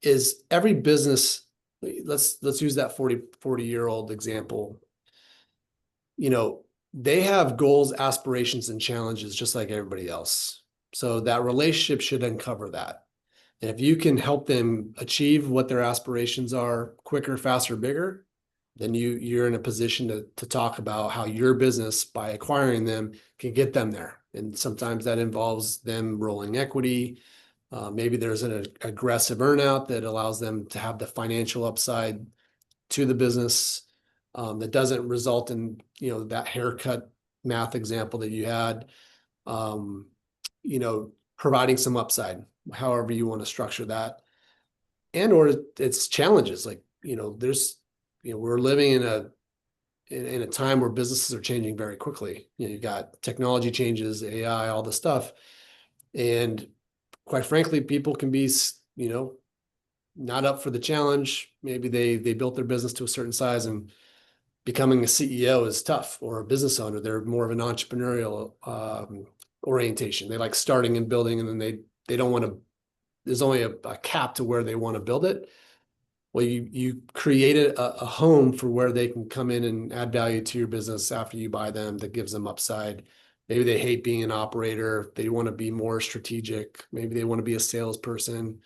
is every business, let's use that 40-year-old example. They have goals, aspirations, and challenges just like everybody else. So that relationship should uncover that. And if you can help them achieve what their aspirations are quicker, faster, bigger, then you're in a position to talk about how your business, by acquiring them, can get them there. And sometimes that involves them rolling equity. Maybe there's an aggressive earnout that allows them to have the financial upside to the business that doesn't result in, that haircut math example that you had, providing some upside, however you want to structure that. And or it's challenges like, we're living in a time where businesses are changing very quickly. You know, you've got technology changes, AI, all the stuff. And quite frankly, people can be, you know, not up for the challenge. Maybe they built their business to a certain size, and becoming a CEO is tough, or a business owner. They're more of an entrepreneurial orientation. They like starting and building, and then they don't want to, there's only a cap to where they want to build it. Well, you created a home for where they can come in and add value to your business after you buy them, that gives them upside. Maybe they hate being an operator. They want to be more strategic. Maybe they want to be a salesperson.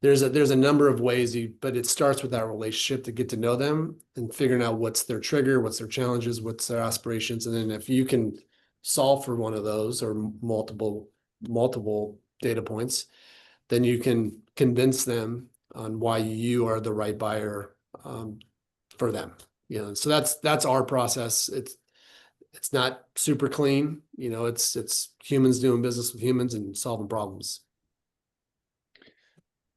There's a number of ways, but it starts with that relationship, to get to know them and figuring out what's their trigger, what's their challenges, what's their aspirations. And then if you can solve for one of those, or multiple data points, then you can convince them on why you are the right buyer for them. You know, so that's our process. It's not super clean. You know, it's humans doing business with humans and solving problems.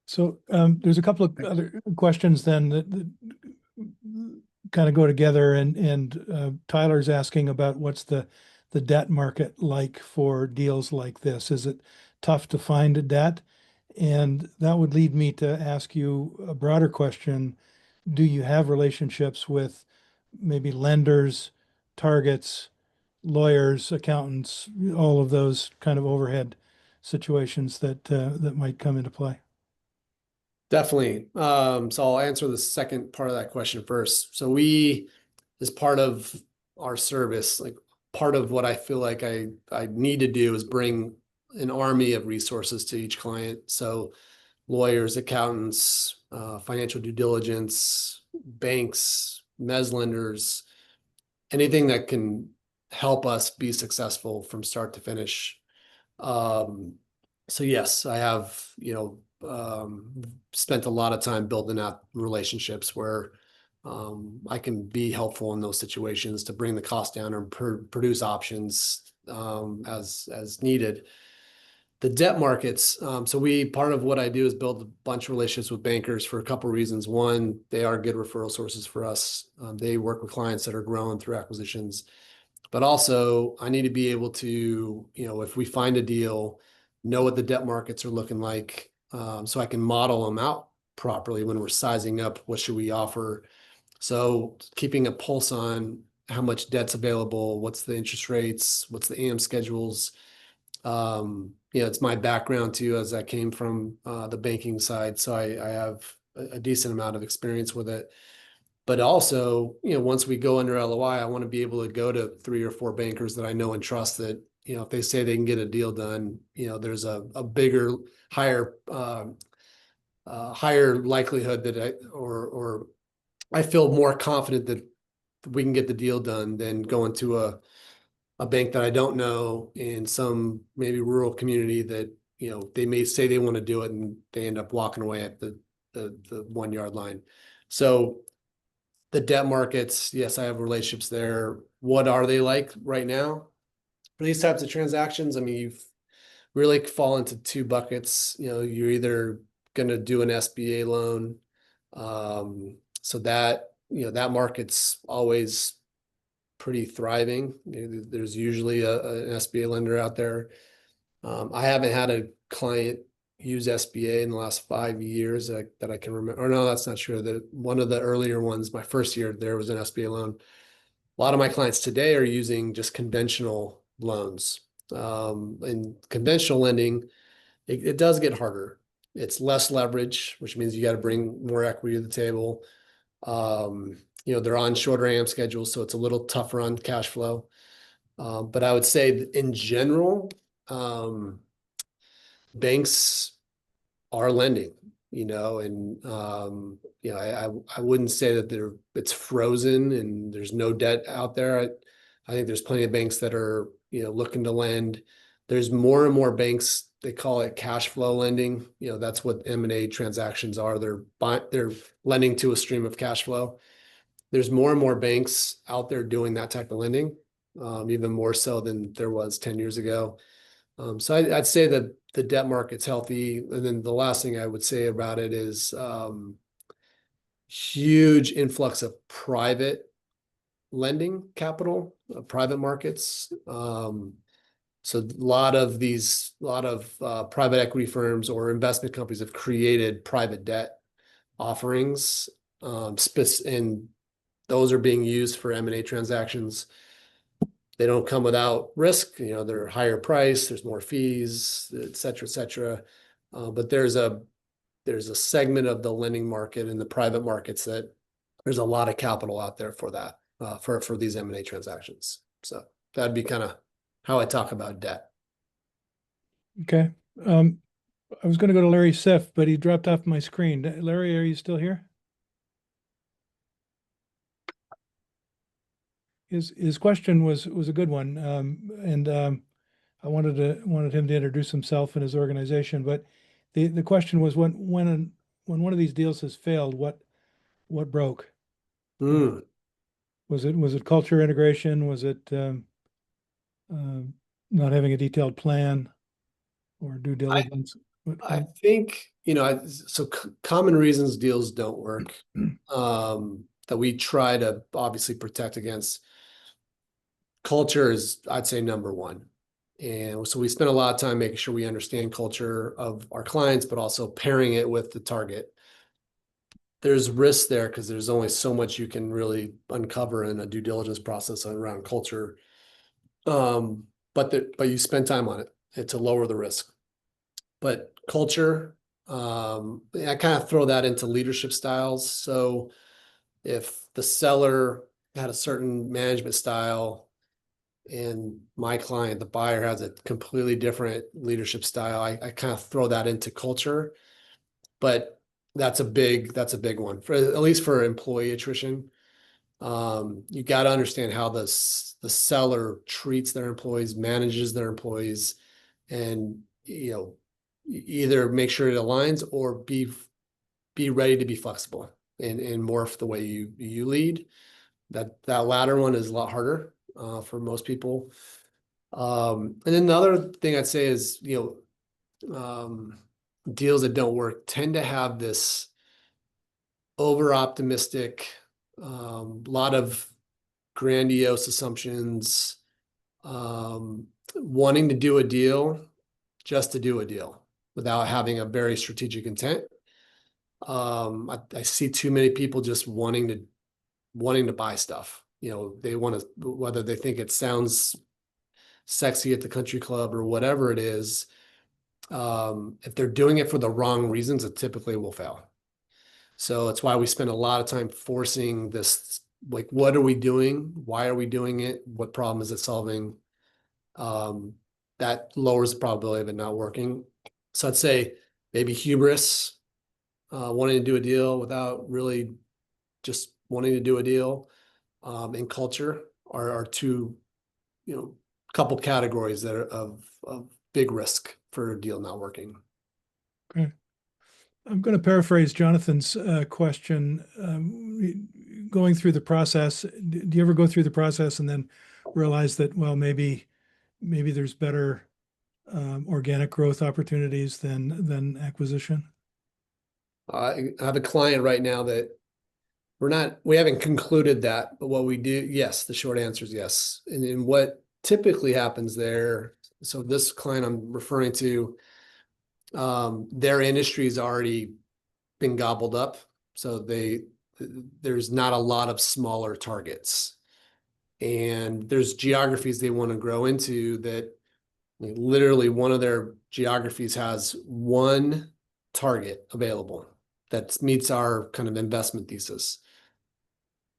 So there's a couple of other questions then that kind of go together, and Tyler's asking about what's the debt market like for deals like this. Is it tough to find a debt? And that would lead me to ask you a broader question. Do you have relationships with maybe lenders, targets, lawyers, accountants, all of those kind of overhead situations that that might come into play? Definitely. So I'll answer the second part of that question first. So we, as part of our service, like part of what I feel like I need to do is bring an army of resources to each client. So lawyers, accountants, financial due diligence, banks, mezz lenders, anything that can help us be successful from start to finish. So yes, I have, you know, spent a lot of time building out relationships where I can be helpful in those situations to bring the cost down or produce options as needed. The debt markets. So part of what I do is build a bunch of relationships with bankers for a couple of reasons. One, they are good referral sources for us. They work with clients that are growing through acquisitions. But also, I need to be able to, you know, if we find a deal, know what the debt markets are looking like, so I can model them out properly when we're sizing up what should we offer. So keeping a pulse on how much debt's available, what's the interest rates, what's the AM schedules. You know, it's my background too, as I came from the banking side, so I have a decent amount of experience with it. But also, you know, once we go under LOI, I want to be able to go to 3 or 4 bankers that I know and trust, that, you know, if they say they can get a deal done, you know, there's a bigger, higher likelihood that I feel more confident that we can get the deal done than going to a bank that I don't know in some maybe rural community that, you know, they may say they want to do it and they end up walking away at the 1 yard line. So the debt markets, yes, I have relationships there. What are they like right now for these types of transactions? I mean, you've really fall into 2 buckets. You know, you're either going to do an SBA loan. So that, you know, that market's always pretty thriving. There's usually an SBA lender out there. I haven't had a client use SBA in the last 5 years that I can remember. Or no, that's not true. That one of the earlier ones, my first year, there was an SBA loan. A lot of my clients today are using just conventional loans. And conventional lending, it does get harder. It's less leverage, which means you got to bring more equity to the table. You know, they're on shorter AM schedules, so it's a little tougher on cash flow. But I would say in general, banks are lending, you know, and you know, I wouldn't say that it's frozen and there's no debt out there. I think there's plenty of banks that are, you know, looking to lend. There's more and more banks, they call it cash flow lending. You know, that's what M&A transactions are. They're lending to a stream of cash flow. There's more and more banks out there doing that type of lending, even more so than there was 10 years ago. So I'd say that the debt market's healthy. And then the last thing I would say about it is huge influx of private lending capital, private markets. So a lot of private equity firms or investment companies have created private debt offerings, and those are being used for M&A transactions. They don't come without risk, they're higher price, there's more fees, et cetera. But there's a segment of the lending market in the private markets that there's a lot of capital out there for that, for these M&A transactions. So that'd be kind of how I talk about debt. Okay. I was going to go to Larry Siff, but he dropped off my screen. Larry, are you still here? His question was a good one, and I wanted him to introduce himself and his organization. But the question was when one of these deals has failed, what broke? Mm. Was it culture integration? Was it not having a detailed plan or due diligence? I think, common reasons deals don't work, that we try to obviously protect against. Culture is, I'd say, number one. And so we spend a lot of time making sure we understand culture of our clients, but also pairing it with the target. There's risk there because there's only so much you can really uncover in a due diligence process around culture. But you spend time on it to lower the risk. But culture, I kind of throw that into leadership styles. So if the seller had a certain management style and my client, the buyer, has a completely different leadership style, I kind of throw that into culture. But that's a big one, for at least for employee attrition. You got to understand how the seller treats their employees, manages their employees, and either make sure it aligns or be ready to be flexible and morph the way you lead. That latter one is a lot harder for most people. And then the other thing I'd say is, deals that don't work tend to have this over optimistic, lot of grandiose assumptions, wanting to do a deal just to do a deal without having a very strategic intent. I see too many people just wanting to buy stuff. They want to, whether they think it sounds sexy at the country club or whatever it is. If they're doing it for the wrong reasons, it typically will fail. So that's why we spend a lot of time forcing this, like, what are we doing? Why are we doing it? What problem is it solving? That lowers the probability of it not working. So I'd say maybe hubris, wanting to do a deal without really just wanting to do a deal, and culture are two, couple categories that are of big risk for a deal not working. Okay. I'm going to paraphrase Jonathan's question. Going through the process, do you ever go through the process and then realize that, well, maybe there's better organic growth opportunities than acquisition? I have a client right now that we haven't concluded that, but what we do, yes, the short answer is yes. And then what typically happens there, so this client I'm referring to, their industry's already been gobbled up. So there's not a lot of smaller targets. And there's geographies they want to grow into that literally one of their geographies has one target available that meets our kind of investment thesis.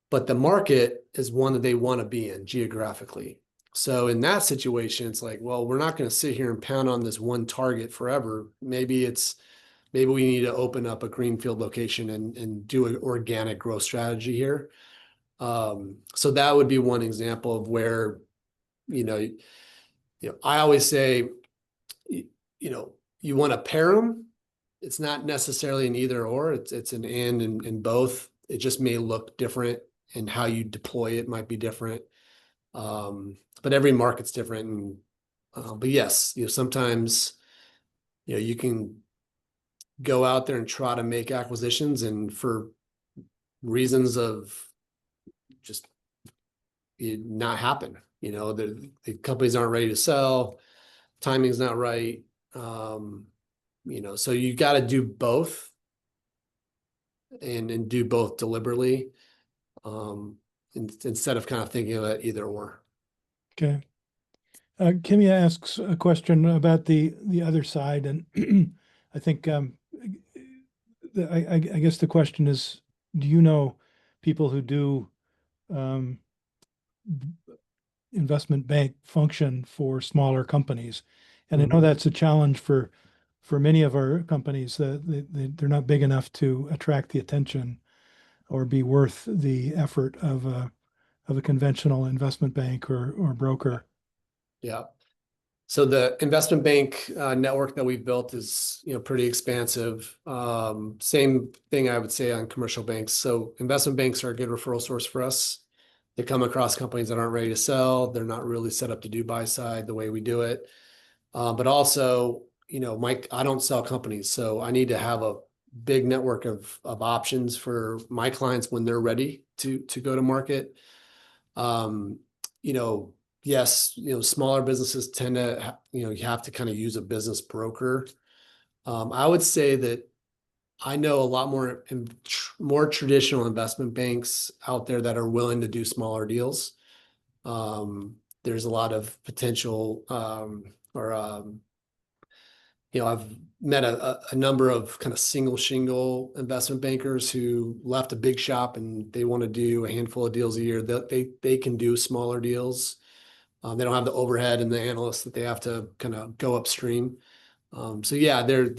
But the market is one that they want to be in geographically. So in that situation, it's like, well, we're not going to sit here and pound on this one target forever. Maybe we need to open up a greenfield location and do an organic growth strategy here. So that would be one example of where, I always say, you want to pair them. It's not necessarily an either or, it's an and in both. It just may look different, and how you deploy it might be different. But every market's different. But yes, sometimes, you can go out there and try to make acquisitions, and for reasons of just it not happen. The companies aren't ready to sell, timing's not right. So you got to do both and do both deliberately, instead of kind of thinking of it either or. Okay. Kimia asks a question about the other side, and I think I guess the question is, do you know people who do investment bank function for smaller companies? And I know that's a challenge for many of our companies, that they're not big enough to attract the attention or be worth the effort of a conventional investment bank or broker. Yeah. So the investment bank network that we've built is, pretty expansive. Same thing I would say on commercial banks. So investment banks are a good referral source for us. They come across companies that aren't ready to sell. They're not really set up to do buy side the way we do it. But also, Mike, I don't sell companies, so I need to have a big network of options for my clients when they're ready to go to market. Yes, smaller businesses tend to, you have to kind of use a business broker. I would say that I know a lot more traditional investment banks out there that are willing to do smaller deals. There's a lot of potential, I've met a number of kind of single shingle investment bankers who left a big shop and they want to do a handful of deals a year. They can do smaller deals. They don't have the overhead and the analysts that they have to kind of go upstream. So yeah, there's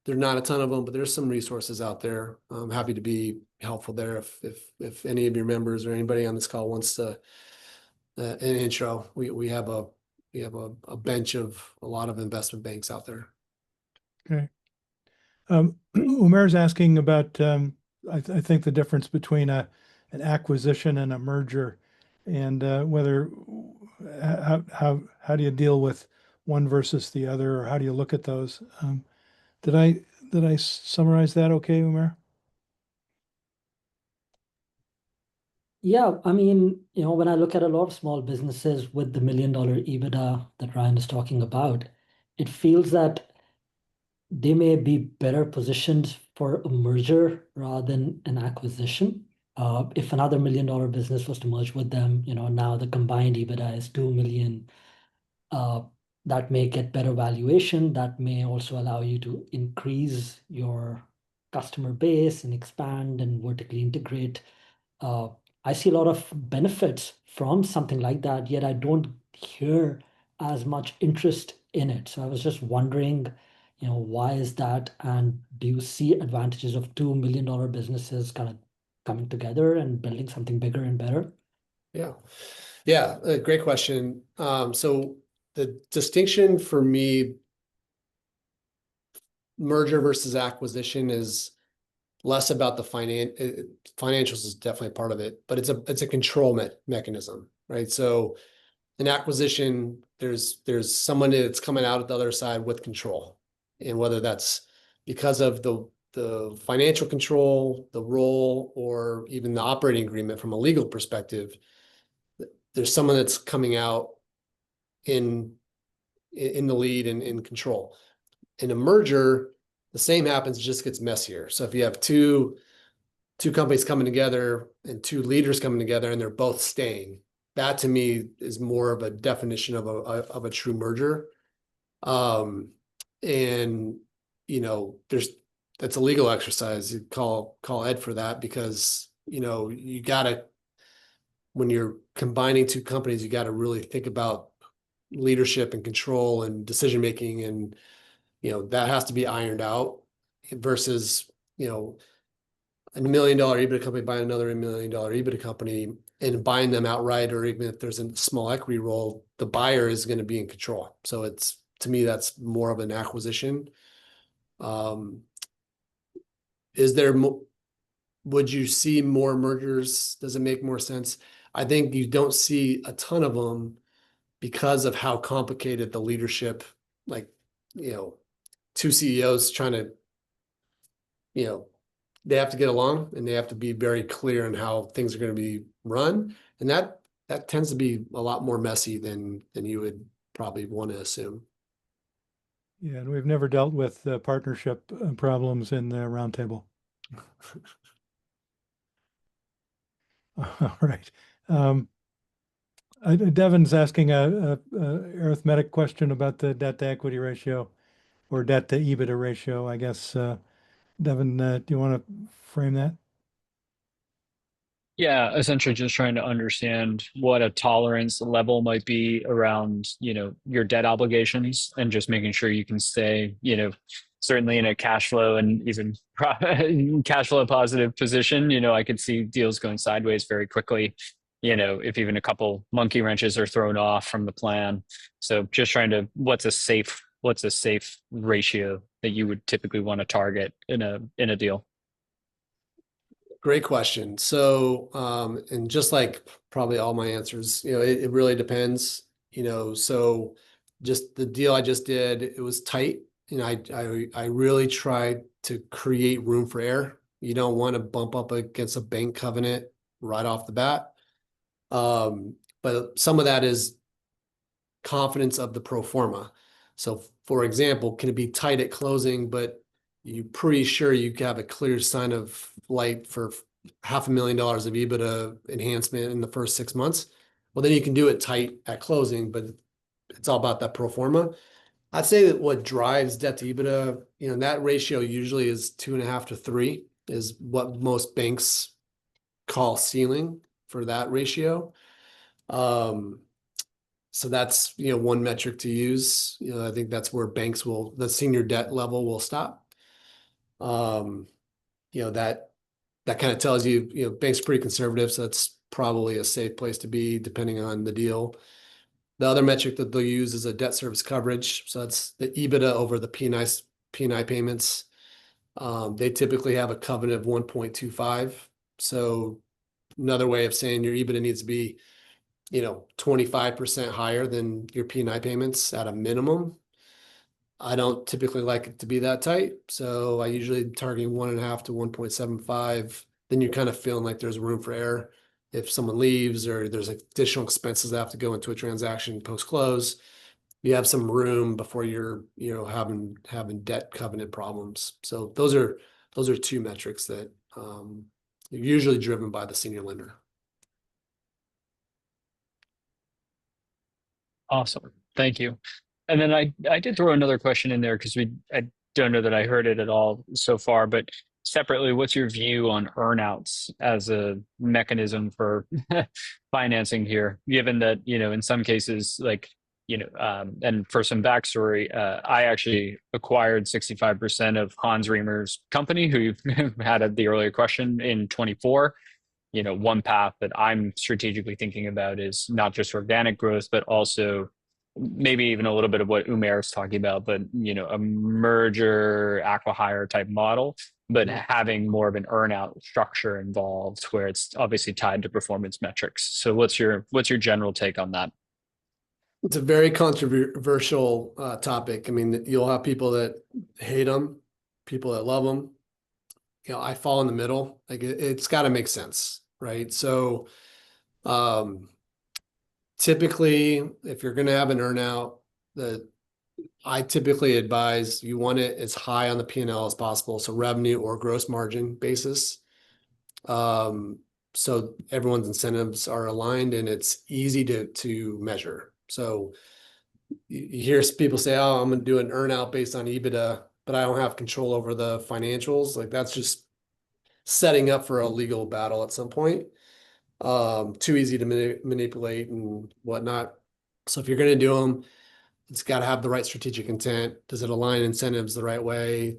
not a ton of them, but there's some resources out there. I'm happy to be helpful there if any of your members or anybody on this call wants to an intro. We have a bench of a lot of investment banks out there. Okay. Umair's asking about I think the difference between an acquisition and a merger, and whether how do you deal with one versus the other, or how do you look at those? Did I summarize that okay, Umair? Yeah, I mean, when I look at a lot of small businesses with the $1 million EBITDA that Ryan is talking about, it feels that they may be better positioned for a merger rather than an acquisition. If another $1 million business was to merge with them, now the combined EBITDA is 2 million. That may get better valuation. That may also allow you to increase your customer base and expand and vertically integrate. I see a lot of benefits from something like that, yet I don't hear as much interest in it. So I was just wondering, why is that? And do you see advantages of $2 million businesses kind of coming together and building something bigger and better? Yeah, great question. So the distinction for me, merger versus acquisition, is less about the financials is definitely part of it, but it's a control mechanism, right? So an acquisition, there's someone that's coming out at the other side with control, and whether that's because of the financial control, the role, or even the operating agreement from a legal perspective, there's someone that's coming out in the lead and in control. In a merger, the same happens, it just gets messier. So if you have two companies coming together and two leaders coming together and they're both staying, that to me is more of a definition of a true merger. And that's a legal exercise. You call Ed for that, because you gotta, when you're combining two companies, you gotta really think about leadership and control and decision making, and that has to be ironed out, versus a $1 million EBITDA company buying another $1 million EBITDA company and buying them outright, or even if there's a small equity role, the buyer is going to be in control. So to me, that's more of an acquisition. Would you see more mergers? Does it make more sense? I think you don't see a ton of them because of how complicated the leadership, like, two CEOs trying to, they have to get along and they have to be very clear on how things are going to be run. And that that tends to be a lot more messy than you would probably want to assume. Yeah, and we've never dealt with partnership problems in the roundtable. All right. Devin's asking a arithmetic question about the debt to equity ratio or debt to EBITDA ratio, I guess. Devin, do you want to frame that? Yeah, essentially just trying to understand what a tolerance level might be around, your debt obligations and just making sure you can stay, certainly in a cash flow and even cash flow positive position. I could see deals going sideways very quickly, if even a couple monkey wrenches are thrown off from the plan. So just trying to, what's a safe ratio that you would typically want to target in a deal? Great question. So, and just like probably all my answers, it really depends, so just the deal I just did, it was tight. I really tried to create room for error. You don't want to bump up against a bank covenant right off the bat. But some of that is confidence of the pro forma. So for example, can it be tight at closing, but you're pretty sure you have a clear sign of light for $500,000 of EBITDA enhancement in the first 6 months? Well, then you can do it tight at closing, but it's all about that pro forma. I'd say that what drives debt to EBITDA, that ratio usually is 2.5 to 3 is what most banks call ceiling for that ratio. So that's, one metric to use. I think that's where the senior debt level will stop. That kind of tells you, banks are pretty conservative, so that's probably a safe place to be depending on the deal. The other metric that they'll use is a debt service coverage. So that's the EBITDA over the P&I payments. They typically have a covenant of 1.25. So another way of saying your EBITDA needs to be 25% higher than your P&I payments at a minimum. I don't typically like it to be that tight. So I usually target 1.5 to 1.75. Then you're kind of feeling like there's room for error. If someone leaves or there's additional expenses that have to go into a transaction post-close, you have some room before you're, having debt covenant problems. So those are two metrics that are usually driven by the senior lender. Awesome. Thank you. And then I did throw another question in there because I don't know that I heard it at all so far, but separately, what's your view on earnouts as a mechanism for financing here, given that, in some cases, like, and for some backstory, I actually acquired 65% of Hans Riemer's company, who you had at the earlier question, in 24. One path that I'm strategically thinking about is not just organic growth, but also maybe even a little bit of what Umair is talking about, but a merger acqui-hire type model, but having more of an earnout structure involved where it's obviously tied to performance metrics. So what's your general take on that? It's a very controversial topic. I mean, you'll have people that hate them, people that love them. I fall in the middle. Like it's got to make sense, right? So, typically, if you're going to have an earnout, I typically advise you want it as high on the P&L as possible, so revenue or gross margin basis. So everyone's incentives are aligned and it's easy to measure. So you hear people say, "Oh, I'm going to do an earnout based on EBITDA, but I don't have control over the financials." Like that's just setting up for a legal battle at some point. Too easy to manipulate and whatnot. So if you're going to do them, it's got to have the right strategic intent. Does it align incentives the right way?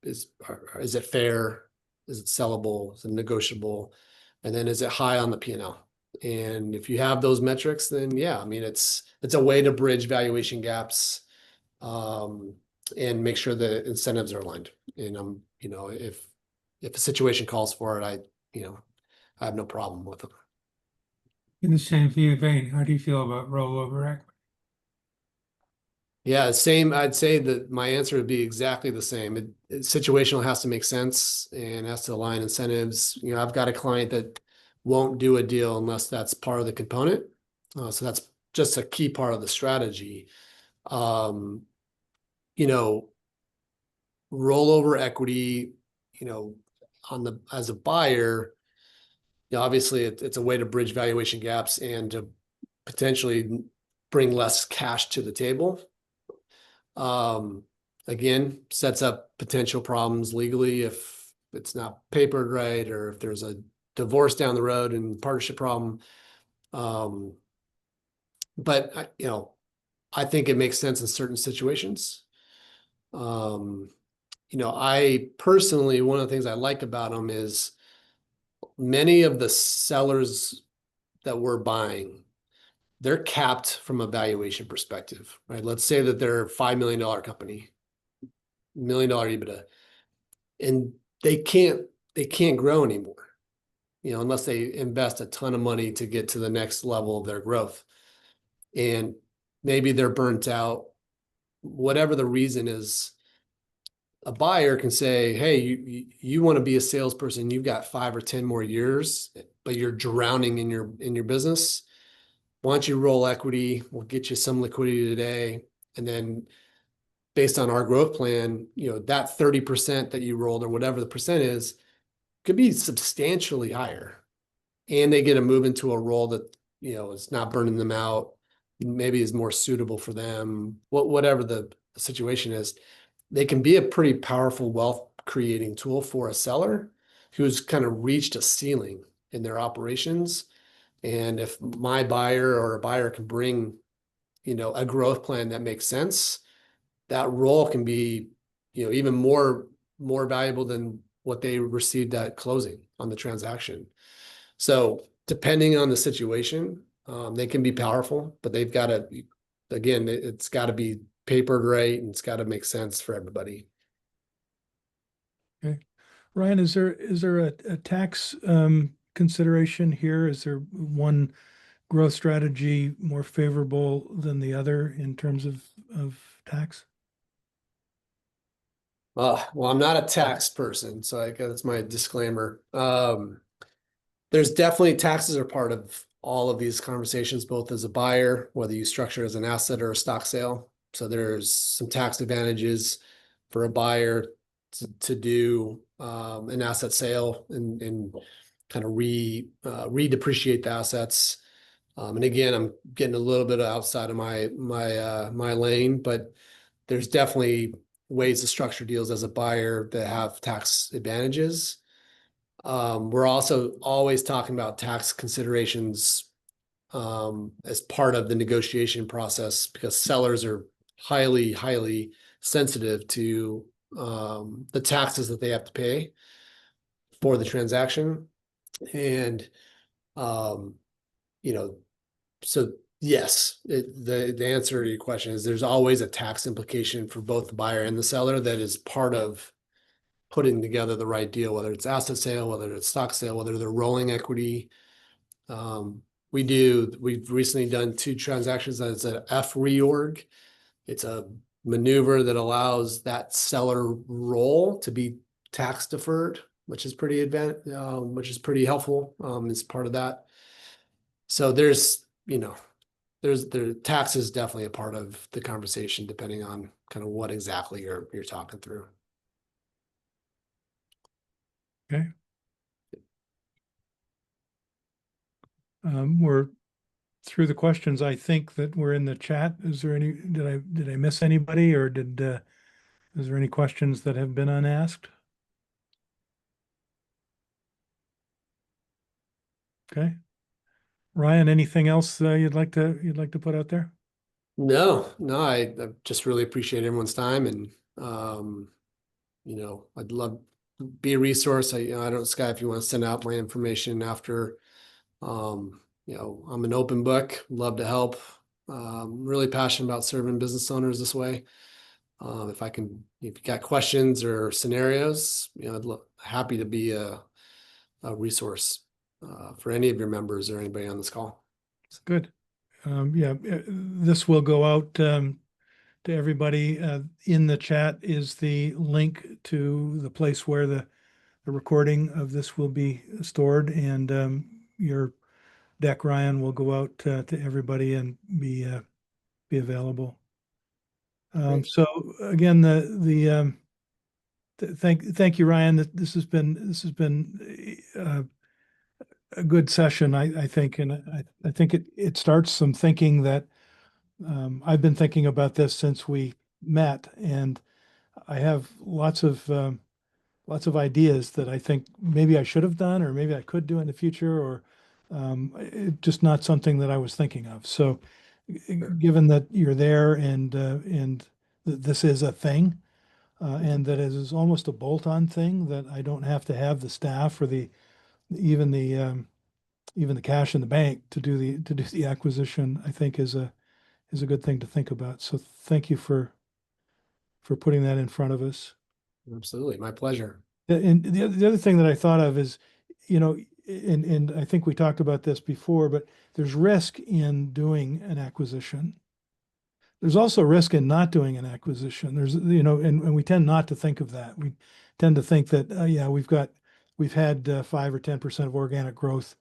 Is it fair? Is it sellable? Is it negotiable? And then is it high on the P&L? And if you have those metrics, then yeah, I mean, it's a way to bridge valuation gaps, and make sure the incentives are aligned. And if a situation calls for it, I have no problem with it. In the same vein, how do you feel about rollover equity? Yeah, same. I'd say that my answer would be exactly the same. Situational has to make sense and has to align incentives. I've got a client that won't do a deal unless that's part of the component. So that's just a key part of the strategy. You know, rollover equity, you know, as a buyer, you know, obviously it's a way to bridge valuation gaps and to potentially bring less cash to the table. Again, sets up potential problems legally if it's not papered right, or if there's a divorce down the road and partnership problem. But you know, I think it makes sense in certain situations. You know, I personally, one of the things I like about them is many of the sellers that we're buying, they're capped from a valuation perspective, right? Let's say that they're a $5 million company, $1 million EBITDA, and they can't grow anymore, you know, unless they invest a ton of money to get to the next level of their growth. And maybe they're burnt out, whatever the reason is. A buyer can say, hey, you want to be a salesperson, you've got 5 or 10 more years, but you're drowning in your business. Why don't you roll equity? We'll get you some liquidity today. And then based on our growth plan, you know, that 30% that you rolled or whatever the percent is could be substantially higher. And they get to move into a role that, you know, is not burning them out, maybe is more suitable for them, whatever the situation is. They can be a pretty powerful wealth creating tool for a seller who's kind of reached a ceiling in their operations. And if my buyer or a buyer can bring, you know, a growth plan that makes sense, that role can be, you know, even more valuable than what they received at closing on the transaction. So depending on the situation, they can be powerful, but they've got to, again, it's got to be papered right, and it's got to make sense for everybody. Okay. Ryan, is there a tax consideration here? Is there one growth strategy more favorable than the other in terms of tax? Well, I'm not a tax person, so I guess that's my disclaimer. There's definitely taxes are part of all of these conversations, both as a buyer, whether you structure as an asset or a stock sale. So there's some tax advantages for a buyer to do an asset sale and kind of redepreciate the assets. And again, I'm getting a little bit outside of my lane, but there's definitely ways to structure deals as a buyer that have tax advantages. We're also always talking about tax considerations as part of the negotiation process, because sellers are highly sensitive to the taxes that they have to pay for the transaction. And you know, so yes, the answer to your question is there's always a tax implication for both the buyer and the seller that is part of putting together the right deal, whether it's asset sale, whether it's stock sale, whether they're rolling equity. We've recently done 2 transactions as an F reorg. It's a maneuver that allows that seller role to be tax deferred, which is pretty helpful as part of that. So there's, you know, the tax is definitely a part of the conversation, depending on kind of what exactly you're talking through. Okay. We're through the questions. I think that we're in the chat. Is there any, did I miss anybody, or is there any questions that have been unasked? Okay. Ryan, anything else you'd like to put out there? No, I just really appreciate everyone's time, and you know, I'd love to be a resource. I don't, Scott, if you want to send out my information after, you know, I'm an open book, love to help. Really passionate about serving business owners this way. If you got questions or scenarios, you know, happy to be a resource for any of your members or anybody on this call. It's good. Yeah, this will go out to everybody. In the chat is the link to the place where the recording of this will be stored, and your deck, Ryan, will go out to everybody and be available. Great. So again, thank you, Ryan. This has been a good session, I think, and I think it starts some thinking that I've been thinking about this since we met, and I have lots of ideas that I think maybe I should have done, or maybe I could do in the future, or just not something that I was thinking of. So, given that you're there and this is a thing, and that it is almost a bolt-on thing, that I don't have to have the staff or even the cash in the bank to do the acquisition, I think is a good thing to think about. So thank you for putting that in front of us. Absolutely. My pleasure. And the other thing that I thought of is, and I think we talked about this before, but there's risk in doing an acquisition. There's also risk in not doing an acquisition. There's, and we tend not to think of that. We tend to think that, yeah, we've had 5 or 10% of organic growth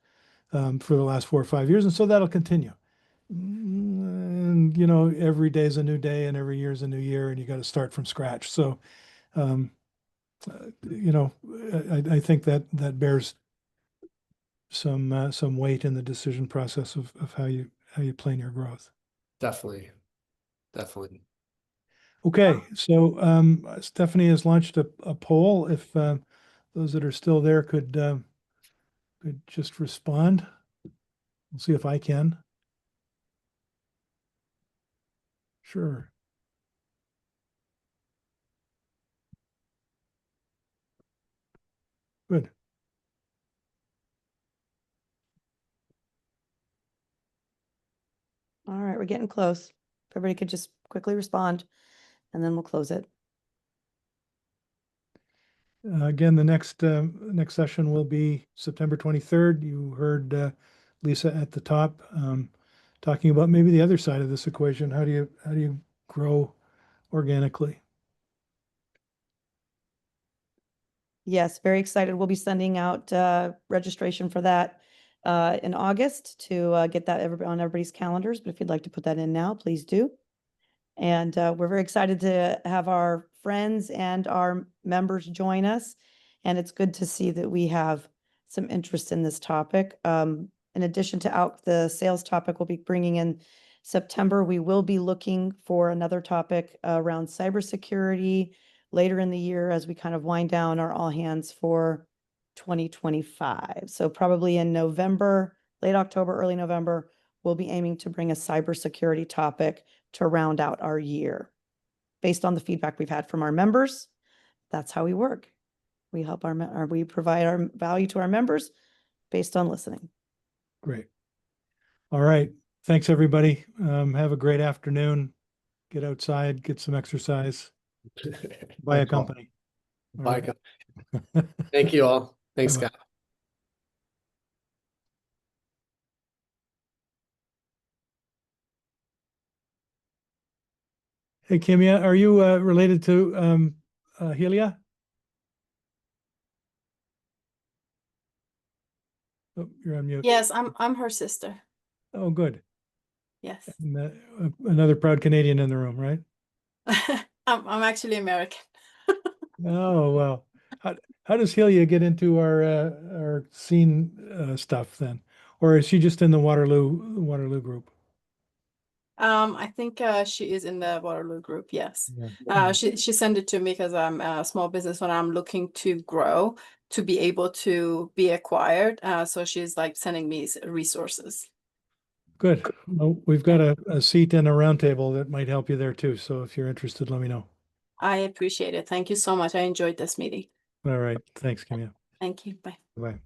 for the last 4 or 5 years, and so that'll continue. And every day is a new day, and every year is a new year, and you got to start from scratch. So, I think that bears some weight in the decision process of how you plan your growth. Definitely. Okay, so Stephanie has launched a poll. If those that are still there could just respond. We'll see if I can. Sure. Good. All right, we're getting close. If everybody could just quickly respond, and then we'll close it. Again, the next session will be September 23rd. You heard Lisa at the top talking about maybe the other side of this equation. How do you grow organically? Yes, very excited. We'll be sending out registration for that in August to get that on everybody's calendars. But if you'd like to put that in now, please do. And we're very excited to have our friends and our members join us. And it's good to see that we have some interest in this topic. In addition to the sales topic we'll be bringing in September, we will be looking for another topic around cybersecurity later in the year as we kind of wind down our all hands for 2025. So probably in November, late October, early November, we'll be aiming to bring a cybersecurity topic to round out our year. Based on the feedback we've had from our members, that's how we work. We help we provide our value to our members based on listening. Great. All right. Thanks, everybody. Have a great afternoon. Get outside, get some exercise. Buy a company. Bye. Thank you all. Thanks, Bye-bye. Scott. Hey, Kimia, are you related to Helia? Oh, you're on mute. Yes, I'm her sister. Oh, good. Yes. And, another proud Canadian in the room, right? I'm actually American. Oh, well. How does Helia get into our scene stuff then? Or is she just in the Waterloo group? I think she is in the Waterloo group, yes. Yeah. She sent it to me because I'm a small business and I'm looking to grow to be able to be acquired. So she's like sending me resources. Good. Well, we've got a seat and a roundtable that might help you there too. So if you're interested, let me know. I appreciate it. Thank you so much. I enjoyed this meeting. All right. Thanks, Kimia. Thank you. Bye. Bye.